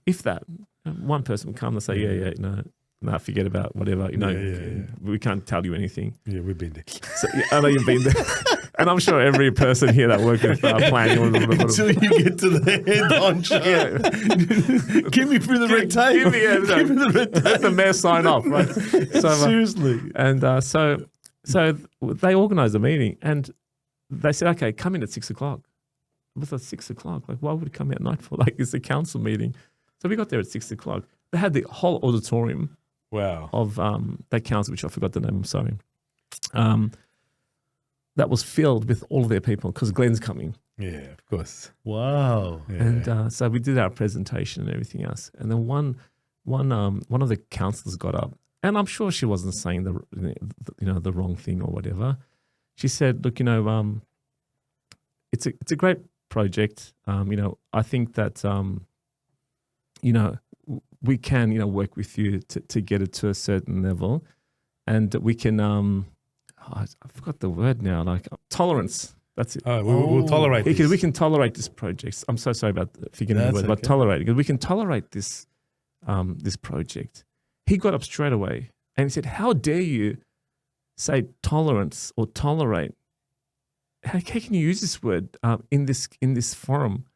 If that, one person will come and say, no, forget about whatever, we can't tell you anything. Yeah, we've been there. So, I know you've been there. And I'm sure every person here that works with planning. Until you get to the head honcho. Give me through the red tape. Give me the red tape. Let the mayor sign off, right? So, seriously. And so they organised a meeting and they said, okay, come in at 6 o'clock. I thought 6 o'clock. Like, why would it come at night for? Like, it's a council meeting. So we got there at 6 o'clock. They had the whole auditorium. Wow. Of that council, which I forgot the name, I'm sorry. That was filled with all of their people because Glen's coming. Yeah, of course. Wow. Yeah. And so we did our presentation and everything else. And then one of the councillors got up, and I'm sure she wasn't saying the wrong thing or whatever. She said, "Look, it's a great project. I think that we can work with you to get it to a certain level, and we can I forgot the word now, like tolerance. That's it. Oh, we'll tolerate this. We can tolerate this project. I'm so sorry about forgetting the word, but tolerate it. Because we can tolerate this project." He got up straight away and he said, "How dare you say tolerance or tolerate? How can you use this word in this forum?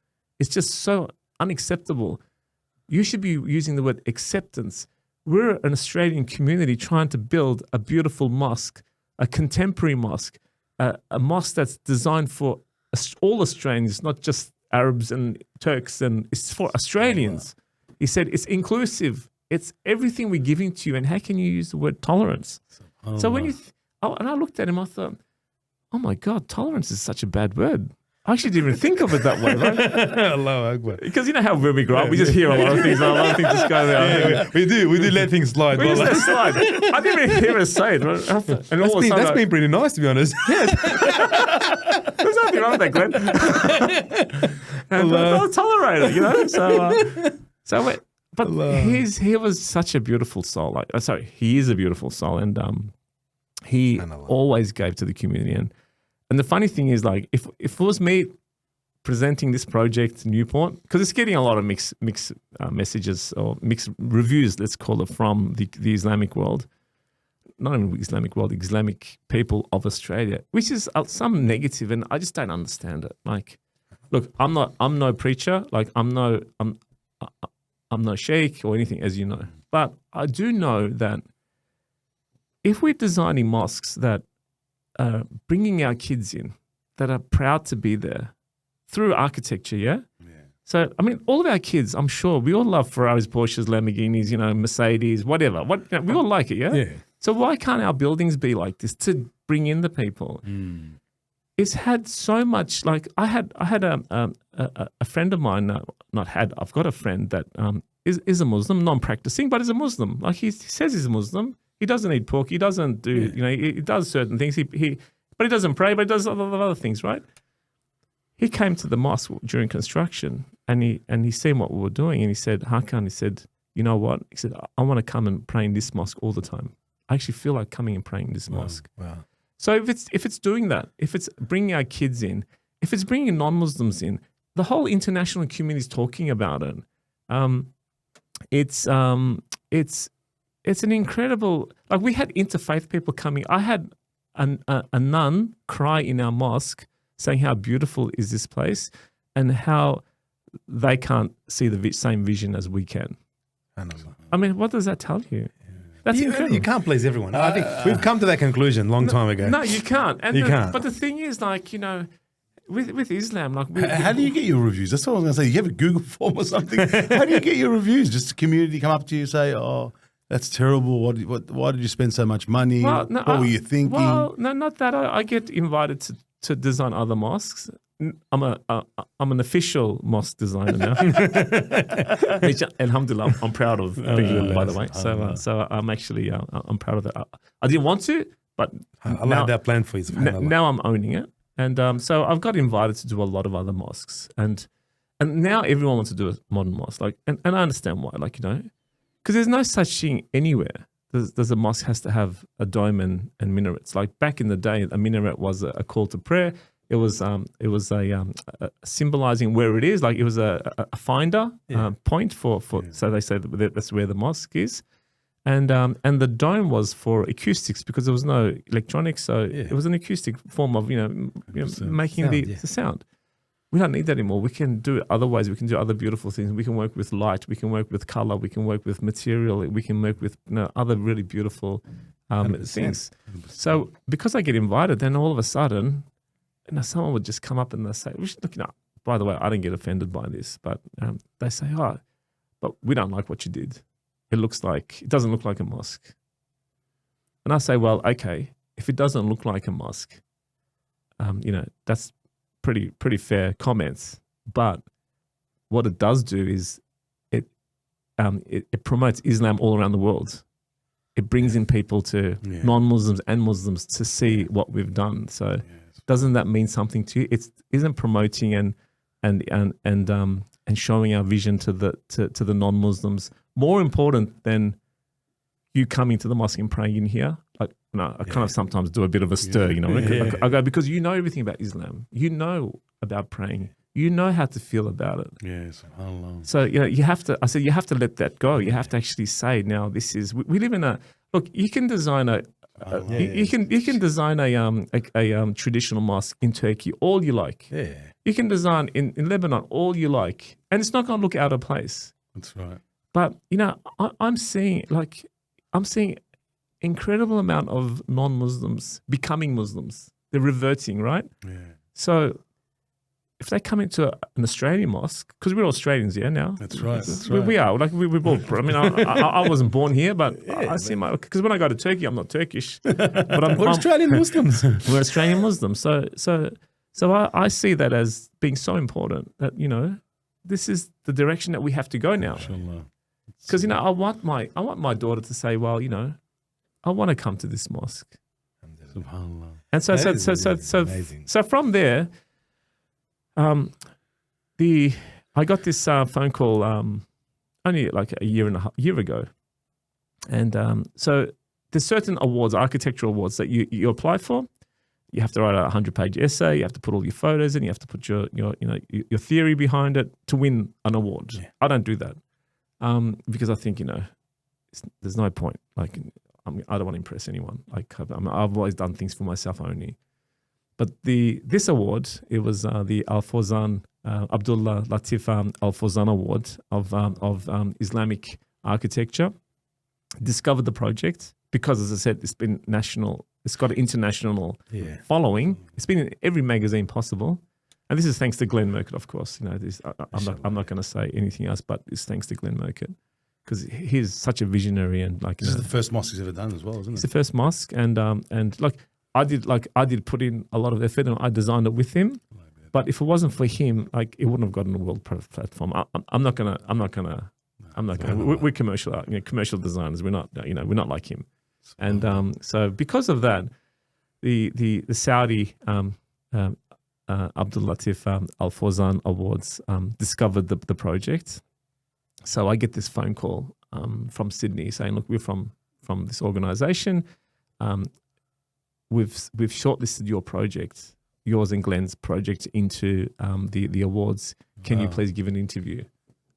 It's just so unacceptable. You should be using the word acceptance. We're an Australian community trying to build a beautiful mosque, a contemporary mosque, a mosque that's designed for all Australians, not just Arabs and Turks, and it's for Australians." Oh, wow. He said, "It's inclusive. It's everything we're giving to you, and how can you use the word tolerance?" So when and I looked at him, I thought, oh my God, tolerance is such a bad word. I actually didn't even think of it that way, right? Allahu Akbar. Because you know how when we grow up, we just hear a lot of things, and a lot of things just go there. Yeah, we do let things slide. We just let it slide. I didn't even hear her say it. Right? And That's been pretty nice, to be honest. Yes. There's nothing wrong with that, Glenn. And I'll tolerate it, you know. But he was such a beautiful soul. He is a beautiful soul, and he always gave to the community. And the funny thing is, like, if it was me presenting this project to Newport, because it's getting a lot of mixed messages or mixed reviews, let's call it, from the Islamic world. Not even Islamic world, Islamic people of Australia, which is some negative, and I just don't understand it. Like, look, I'm no preacher, like I'm no sheikh or anything, as you know, but I do know that if we're designing mosques that are bringing our kids in, that are proud to be there through architecture, yeah. So, I mean, all of our kids, I'm sure, we all love Ferraris, Porsches, Lamborghinis, you know, Mercedes, whatever. We all like it, yeah? Yeah. So why can't our buildings be like this to bring in the people? It's had so much, like I had a friend of mine, I've got a friend that is a Muslim, non-practicing, but is a Muslim. Like he says he's a Muslim. He doesn't eat pork. He doesn't do, you know, he does certain things. But he doesn't pray, but he does other things, right? He came to the mosque during construction and he seen what we were doing, and he said, Hakan, he said, you know what? He said, I want to come and pray in this mosque all the time. I actually feel like coming and praying in this mosque. Wow. So if it's doing that, if it's bringing our kids in, if it's bringing non-Muslims in, the whole international community is talking about it. It's an incredible, like we had interfaith people coming. I had a nun cry in our mosque saying how beautiful is this place and how they can't see the same vision as we can. I mean, what does that tell you? That's incredible. You can't please everyone. I think we've come to that conclusion a long time ago. No, you can't. And you can't. But the thing is, like, you know, with Islam, like, how do you get your reviews? That's what I was going to say. You have a Google form or something. How do you get your reviews? Just the community come up to you and say, "Oh, that's terrible. Why did you spend so much money? Well, no, what were you thinking?" Well, no, not that. I get invited to design other mosques. I'm an official mosque designer now. Alhamdulillah, I'm proud of being one, by the way. So I'm actually I'm proud of that. I didn't want to, but I like that plan for you. Now I'm owning it, and so I've got invited to do a lot of other mosques, and now everyone wants to do a modern mosque. Like, and I understand why. Like, you know, because there's no such thing anywhere. There's a mosque has to have a dome and minarets. Like back in the day, a minaret was a call to prayer. It was a symbolizing where it is. Like it was a finder point for. So they say that's where the mosque is, and the dome was for acoustics because there was no electronics. So it was an acoustic form of making the sound. We don't need that anymore. We can do it other ways. We can do other beautiful things. We can work with light. We can work with color. We can work with material. We can work with other really beautiful things. 100%. So because I get invited, then all of a sudden, someone would just come up and they say, "Look, by the way, I didn't get offended by this," but they say, "Oh, but we don't like what you did. It doesn't look like a mosque." And I say, "Well, okay, if it doesn't look like a mosque, that's pretty fair comments, but what it does do is it promotes Islam all around the world. It brings in people to non-Muslims and Muslims to see what we've done. So doesn't that mean something to you? Isn't promoting and showing our vision to the non-Muslims more important than you coming to the mosque and praying in here?" I kind of sometimes do a bit of a stir, I go, because you know everything about Islam. You know about praying. You know how to feel about it. Yes. So, you have to, I said, you have to let that go. You have to actually say, now this is, we live in look, you can design you can design a traditional mosque in Turkey all you like. Yeah. You can design in Lebanon all you like. And it's not going to look out of place. That's right. But, I'm seeing incredible amount of non-Muslims becoming Muslims. They're reverting, right? Yeah. So if they come into an Australian mosque, because we're Australians, now. That's right. We are. Like we're both. I mean, I wasn't born here, but I see because when I go to Turkey, I'm not Turkish, but we're Australian Muslims. We're Australian Muslims. So So I see that as being so important that, this is the direction that we have to go now. Because, I want my daughter to say, well, I want to come to this mosque. SubhanAllah. And so from there, I got this phone call only like a year ago. And so there's certain awards, architectural awards that you apply for. You have to write a 100-page essay. You have to put all your photos in. You have to put your theory behind it to win an award. Yeah. I don't do that because I think there's no point. Like I don't want to impress anyone. Like I've always done things for myself only. But this award, it was the Al Fawzan Abdullah Latif Al Fawzan Award of Islamic architecture. Discovered the project because, as I said, it's been national. It's got an international following. It's been in every magazine possible, and this is thanks to Glen Murcutt, of course. I'm not going to say anything else, but it's thanks to Glen Murcutt because he's such a visionary and this is the first mosque he's ever done as well, isn't it? It's the first mosque, and I did put in a lot of effort, and I designed it with him. But if it wasn't for him, it wouldn't have gotten a world platform. I'm not gonna. We're commercial designers. We're not like him. And so because of that, the Saudi Abdul Latif Al Fawzan Awards discovered the project. So I get this phone call from Sydney saying, look, we're from this organisation. We've shortlisted your project, yours and Glen's project, into the awards. Can you please give an interview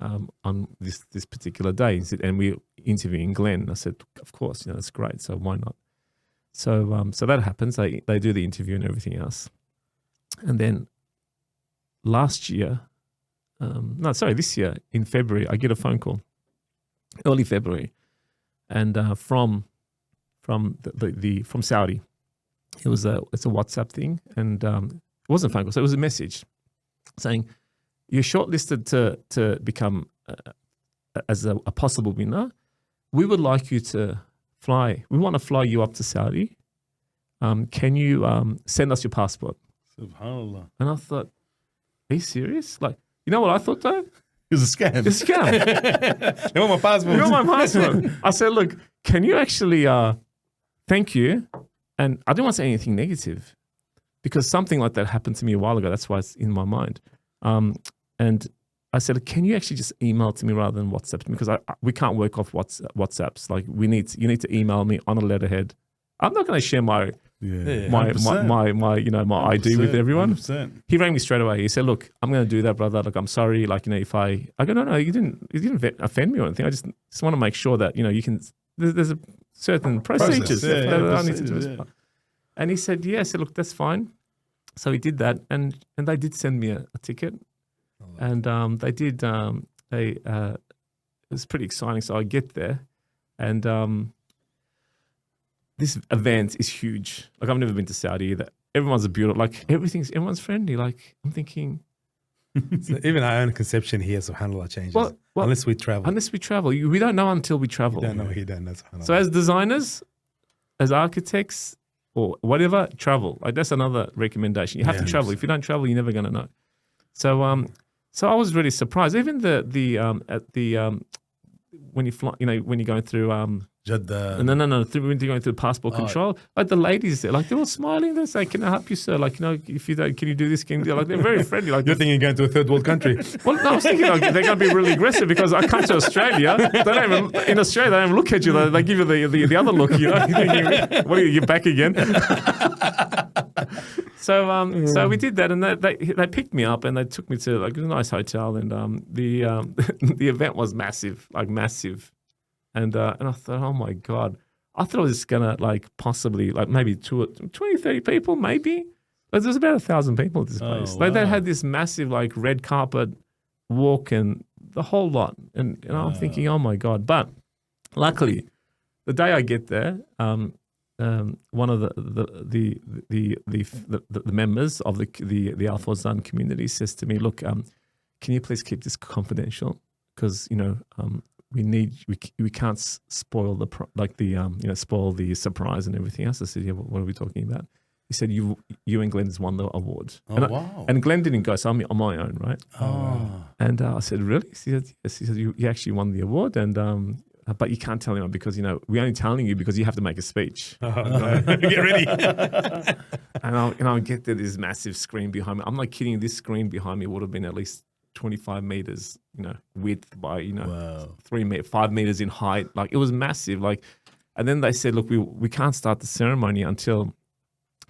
on this particular day? And we're interviewing Glen. I said, of course, that's great. So why not? So that happens. They do the interview and everything else. And then this year in February, I get a phone call, early February, and from Saudi. It's a WhatsApp thing, and it wasn't a phone call, so it was a message saying, you're shortlisted to become as a possible winner. We would like you to fly. We want to fly you up to Saudi. Can you send us your passport? SubhanAllah. And I thought, are you serious? Like, you know what I thought though? It was a scam. It's a scam. They want my passport. You want my passport. I said, look, can you actually thank you? And I didn't want to say anything negative because something like that happened to me a while ago. That's why it's in my mind. And I said, can you actually just email to me rather than WhatsApp to me? Because we can't work off WhatsApps. Like you need to email me on a letterhead. I'm not going to share my ID with everyone. 100%. He rang me straight away. He said, look, I'm going to do that, brother. Like, I'm sorry. Like, if I go, no, you didn't offend me or anything. I just want to make sure that, you can, there's a certain procedures that I need to do. Yeah. And he said, yeah. I said, look, that's fine. So he did that. And they did send me a ticket. And they did, it was pretty exciting. So I get there and this event is huge. Like, I've never been to Saudi either. Everyone's beautiful. Like, everyone's friendly. Like, I'm thinking. So even our own conception here, subhanAllah, changes. Well, unless we travel. We don't know until we travel. You don't know, he don't know, subhanAllah. So as designers, as architects, or whatever, travel. Like, that's another recommendation. You have to travel. If you don't travel, you're never going to know. So so I was really surprised. Even when you fly, when you're going through Jeddah. No. When you're going through passport control, like the ladies there, like they're all smiling. They say, "Can I help you, sir? Like, if you don't, can you do this? Can you do?" Like, they're very friendly. Like, you're thinking you're going to a third world country. Well, no, I was thinking like, they're going to be really aggressive because I come to Australia. In Australia, they don't even look at you. They give you the other look. You're thinking, what are you back again? So we did that, and they picked me up and they took me to like a nice hotel, and the event was massive, and I thought, oh my God, I thought I was gonna possibly maybe 20, 30 people, maybe. But there's about 1,000 people at this place. Wow. They had this massive red carpet walk and the whole lot, and I'm thinking, oh my God. But luckily, the day I get there, one of the members of the Al Fawzan community says to me, look, can you please keep this confidential? Because we can't spoil spoil the surprise and everything else. I said, yeah, what are we talking about? He said, you and Glen's won the award. Oh, wow. And Glen didn't go, so I'm on my own, right? Oh. And I said, really? He said, yes. He said, you actually won the award, and but you can't tell anyone because, we're only telling you because you have to make a speech. Get ready. And I'll get there, this massive screen behind me. I'm not kidding. This screen behind me would have been at least 25 meters, width by, Wow. 5 meters in height. Like, it was massive. Like, and then they said, look, we can't start the ceremony until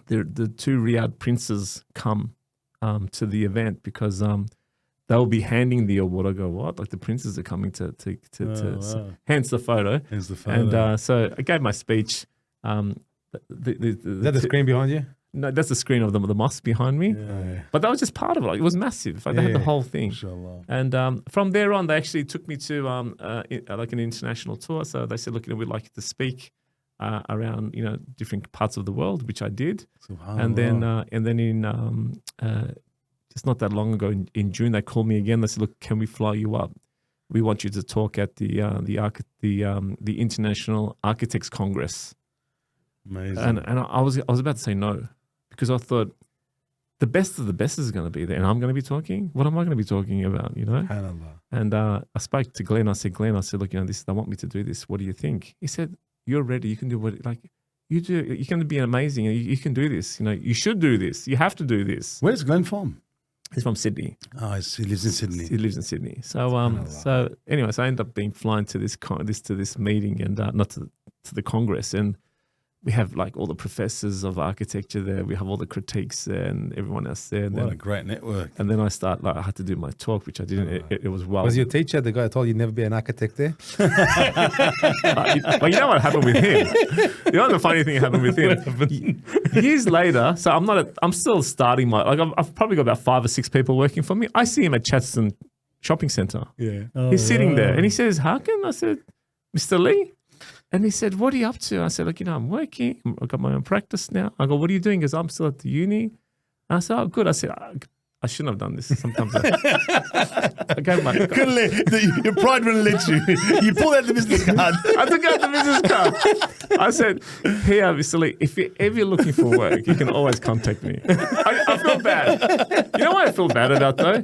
the two Riyadh princes come to the event because they'll be handing the award. I go, what? Like, the princes are coming to wow. hence the photo. Here's the photo. And so I gave my speech. Is that the screen behind you? No, that's the screen of the mosque behind me. Yeah. But that was just part of it. Like, it was massive. Like, they had the whole thing. Inshallah. And from there on, they actually took me to like an international tour. So they said, look, we'd like you to speak around different parts of the world, which I did. And then in just not that long ago in June, they called me again. They said, look, can we fly you up? We want you to talk at the International Architects Congress. Amazing. And I was about to say no, because I thought the best of the best is going to be there, and I'm going to be talking. What am I going to be talking about? SubhanAllah. And I spoke to Glen. I said, Glen, look, they want me to do this. What do you think? He said, you're ready. You can do what you do. You're going to be amazing. You can do this. You should do this. You have to do this. Where's Glen from? He's from Sydney. Oh, he lives in Sydney. He lives in Sydney. So anyway, so I ended up being flying to this meeting and not to the Congress, and we have like all the professors of architecture there. We have all the critiques there and everyone else there. And What a great network. And then I had to do my talk, which I didn't. It was well. Was your teacher the guy who told you never be an architect there? But you know what happened with him? You know the funny thing happened with him? Years later, so I'm still starting I've probably got about 5 or 6 people working for me. I see him at Chatston Shopping Centre. Yeah. He's sitting there and he says, Hakan? I said, Mr. Lee? And he said, what are you up to? I said, look, I'm working. I've got my own practice now. I go, what are you doing? He goes, I'm still at the uni. And I said, oh, good. I said, I shouldn't have done this. Sometimes I gave my... Your pride wouldn't let you. You pulled out the business card. I took out the business card. I said, here, Mr. Lee, if you're ever looking for work, you can always contact me. I feel bad. You know why I feel bad about though?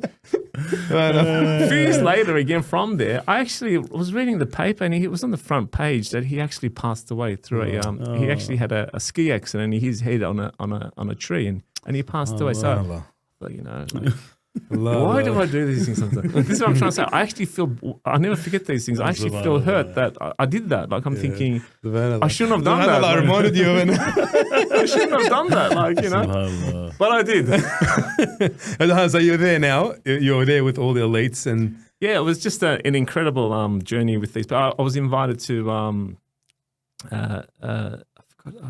A few years later, again from there, I actually was reading the paper and it was on the front page that he actually passed away through he actually had a ski accident and he hit his head on a tree and he passed away. So, why do I do these things sometimes? This is what I'm trying to say. I actually I never forget these things. I actually feel hurt that I did that. Like I'm thinking, I shouldn't have done that. I reminded you of it. I shouldn't have done that. But I did. So you're there now. You're there with all the elites and... Yeah, it was just an incredible journey with these. But I was invited to, I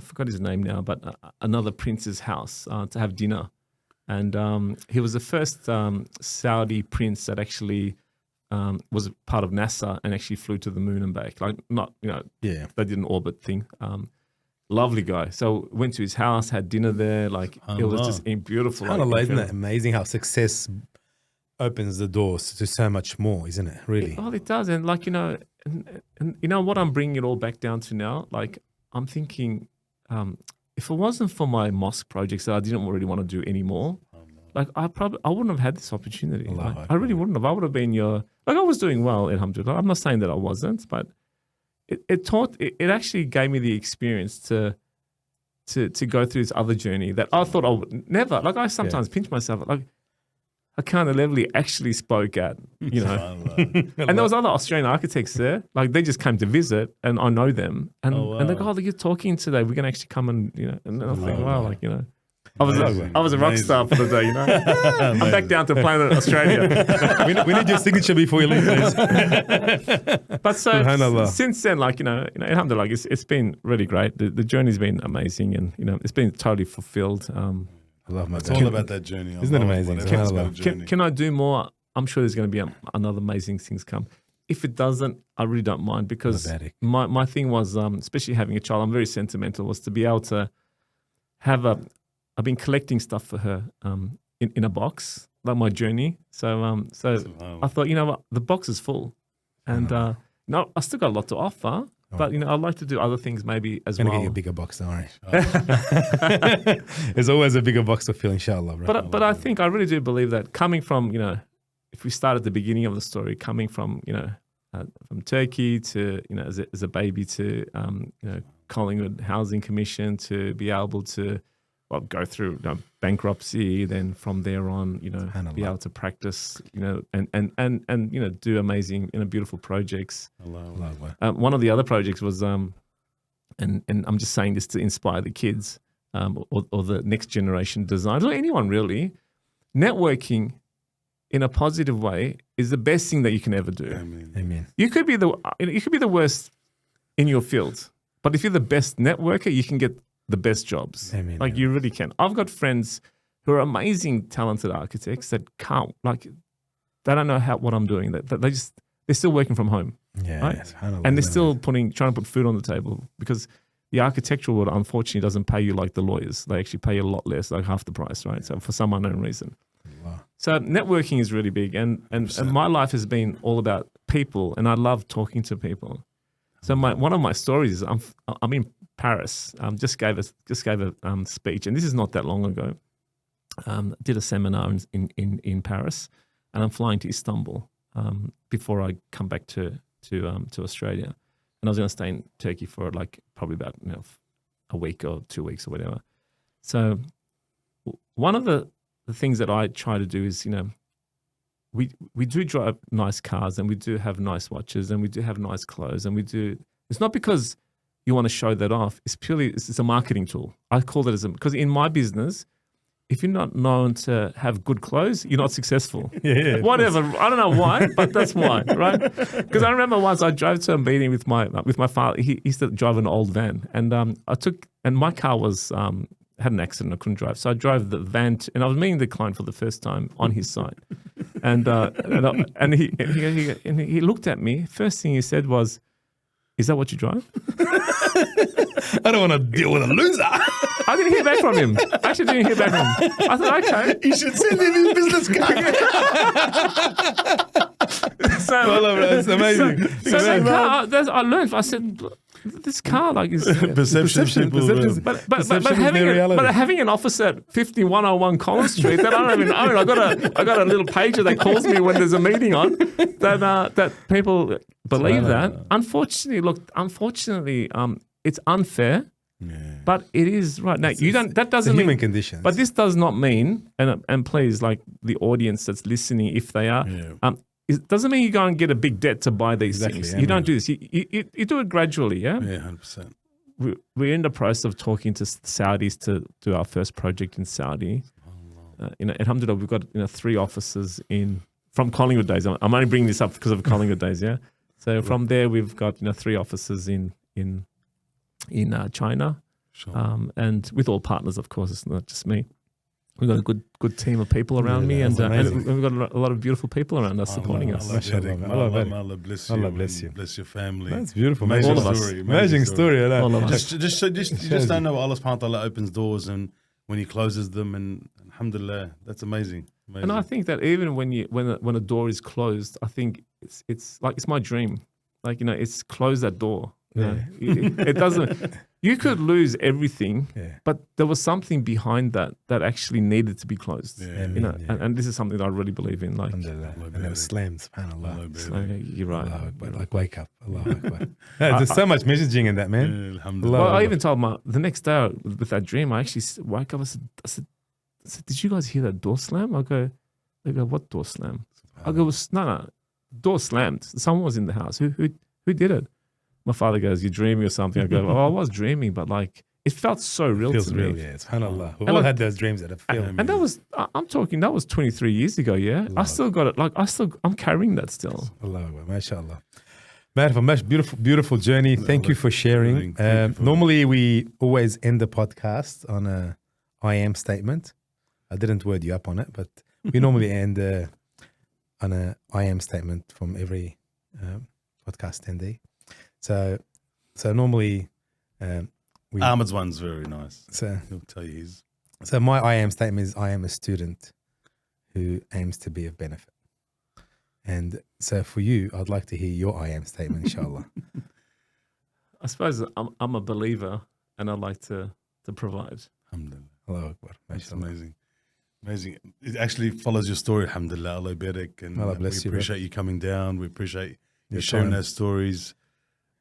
forgot his name now, but another prince's house to have dinner. And he was the first Saudi prince that actually was part of NASA and actually flew to the moon and back. Like they did an orbit thing. Lovely guy. So went to his house, had dinner there. Like it was just beautiful. Isn't it amazing how success opens the doors to so much more, isn't it? Really? It does. And like, and you know what I'm bringing it all back down to now? Like I'm thinking, if it wasn't for my mosque projects that I didn't really want to do anymore, like I wouldn't have had this opportunity. Like, I really wouldn't have. I would have been I was doing well, alhamdulillah. I'm not saying that I wasn't, but it actually gave me the experience to go through this other journey that I thought I would never. Like I sometimes pinch myself. Like Hakan Elevli actually spoke at, and there was other Australian architects there. Like they just came to visit, and I know them, and they go, "Oh, you're talking today. We're gonna actually come and And I think, wow, I was a rock star for the day. I'm back down to planet Australia. we need your signature before you leave, please. But so since then, alhamdulillah, it's been really great. The journey's been amazing, and it's been totally fulfilled. I love my. It's all about that journey. Isn't it amazing? Can I do more? I'm sure there's going to be another amazing things come. If it doesn't, I really don't mind because my thing was, especially having a child, I'm very sentimental, was to be able to have I've been collecting stuff for her in a box, like my journey. So I thought, you know what, the box is full, and I still got a lot to offer. But I'd like to do other things maybe as Gonna well. get you a bigger box, don't worry. There's always a bigger box to fill, inshallah, bro. But I think I really do believe that coming from if we start at the beginning of the story, coming from from Turkey to as a baby to Collingwood Housing Commission to be able to go through bankruptcy, then from there on be able to practice and do amazing beautiful projects. One of the other projects was and I'm just saying this to inspire the kids or the next generation designers or anyone really. Networking in a positive way is the best thing that you can ever do. Amen. You could be the worst in your field, but if you're the best networker, you can get the best jobs. Amen. You really can. I've got friends who are amazing, talented architects that can't they don't know what I'm doing. They're still working from home. Yeah, right? yes, And they're still trying to put food on the table because the architectural world unfortunately doesn't pay you like the lawyers. They actually pay you a lot less, like half the price, right? So for some unknown reason. Wow. So networking is really big, and my life has been all about people, and I love talking to people. So one of my stories is I'm in Paris. Just gave a speech, and this is not that long ago. Did a seminar in Paris, and I'm flying to Istanbul before I come back to Australia, and I was going to stay in Turkey for probably about a week or 2 weeks or whatever. So one of the things that I try to do is we do drive nice cars and we do have nice watches and we do have nice clothes and we do. It's not because you want to show that off. It's a marketing tool. I call it because in my business, if you're not known to have good clothes, you're not successsul. Yeah. Whatever. I don't know why, but that's why, right? Because I remember once I drove to a meeting with my father. He used to drive an old van, and my car was had an accident. I couldn't drive, so I drove the van, and I was meeting the client for the first time on his site, and he looked at me. First thing he said was, "Is that what you drive?" I don't want to deal with a loser. I didn't hear back from him. I actually didn't hear back from him. I thought, okay. You should send him his business card. It's amazing. So that car, I learned. I said, this car is Perception. but having an office at 5101 Collins Street that I don't even own. I got a little pager that calls me when there's a meeting on. That people believe that. Unfortunately, it's unfair. Yeah. But it is right now. That doesn't mean human conditions. But this does not mean, and please, the audience that's listening, if they are, it doesn't mean you go and get a big debt to buy these things. You don't do this. You do it gradually. Yeah. Yeah, 100%. We're in the process of talking to Saudis to do our first project in Saudi. Alhamdulillah, we've got 3 offices from Collingwood days. I'm only bringing this up because of Collingwood days. Yeah. So from there, we've got 3 offices in China, Sure. and with all partners, of course. It's not just me. We've got a good team of people around me, and we've got a lot of beautiful people around us supporting us. Allah bless you. Allah bless you. Bless your family. That's beautiful. Amazing All of us. story. Amazing story. I know. All of us. You just don't know what Allah subhanahu wa ta'ala opens doors and when He closes them, and alhamdulillah, that's amazing. And I think that even when a door is closed, I think it's my dream. It's close that door. It doesn't. You could lose everything, but there was something behind that actually needed to be closed. And this is something that I really believe in. And it was slammed, subhanAllah. So, you're right. Wake up. Allah Akbar. There's so much messaging in that, man. Well, I even told the next day with that dream, I actually woke up. I said, did you guys hear that door slam? They go, what door slam? I go, no, door slammed. Someone was in the house. Who did it? My father goes, you're dreaming or something. I go, I was dreaming, but it felt so real to me. It feels real, yeah. SubhanAllah. We've all had those dreams that have felt. And that was, I'm talking, that was 23 years ago, yeah? I still got it. I'm carrying that still. Allah Akbar, mashallah. Beautiful, beautiful journey. Thank you for sharing. Normally, we always end the podcast on a I am statement. I didn't word you up on it, but we normally end on a I am statement from every podcast attendee. So normally, Ahmed's one's very nice. So he'll tell you his. So my I am statement is I am a student who aims to be of benefit. And so for you, I'd like to hear your I am statement, inshallah. I suppose I'm a believer, and I like to provide. Alhamdulillah. Allahu Akbar. That's MashaAllah. amazing. Amazing. It actually follows your story, alhamdulillah. Allah barik. And Allah we bless you, bro. appreciate you coming down. We appreciate you Your sharing time. those stories.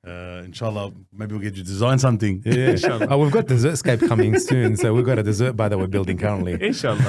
Inshallah, maybe we'll get you to design something. Yeah. Inshallah. Oh, we've got Dessertscape coming soon, so we've got a dessert bar that we're building currently. Inshallah.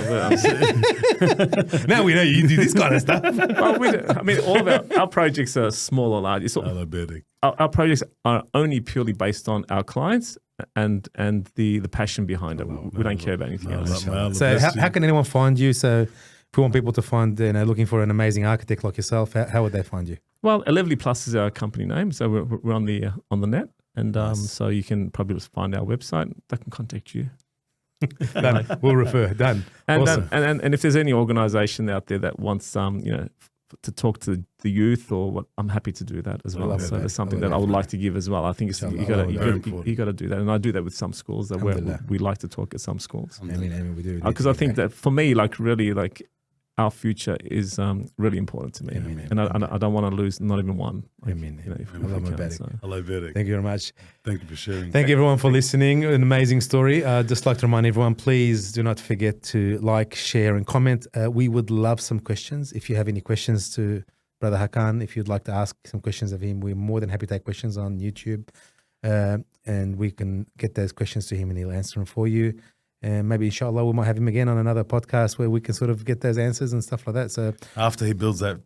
Now we know you do this kind of stuff. Well, I mean, all of our projects are small or large. It's all, Allah barik. our projects are only purely based on our clients and the passion behind it. We don't care about anything else. So how can anyone find you? So if we want people to find, looking for an amazing architect like yourself, how would they find you? Well, Elevli Plus is our company name, so we're on the net, and so you can probably just find our website. They can contact you. Done. We'll refer. Done. And, Awesome. and if there's any organisation out there that wants to talk to the youth or what, I'm happy to do that as well. love So that. there's something I that I love would that. like to give as well. I think it's, you Very got to do that, and I do that with some schools that where Alhamdulillah. we like to talk at some schools. Amen. We do. Because I think that for me, really, our future is really important to me, Amen. and I don't want to lose not even one. Amen. If Allah we can, barik. so. Allah barik. Thank you very much. Thank you for sharing. Thank you everyone for listening. An amazing story. Just like to remind everyone, please do not forget to like, share, and comment. We would love some questions. If you have any questions to Brother Hakan, if you'd like to ask some questions of him, we're more than happy to take questions on YouTube, and we can get those questions to him and he'll answer them for you. And maybe inshallah we might have him again on another podcast where we can sort of get those answers and stuff like that. So After he builds that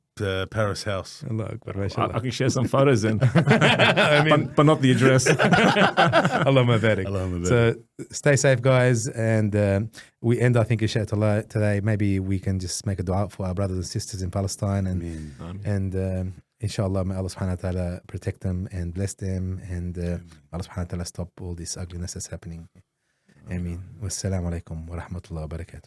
Paris house. Allah Akbar, I mashallah. can share some photos then, but not the address. Allahumma barik. Allahumma barik. So stay safe, guys. And we end, I think, inshallah today. Maybe we can just make a dua for our brothers and sisters in Palestine. And inshallah, may Allah subhanahu wa ta'ala protect them and bless them. And Allah subhanahu wa ta'ala stop all this ugliness that's happening. Ameen. Wassalamu alaikum wa rahmatullahi wa barakatuh.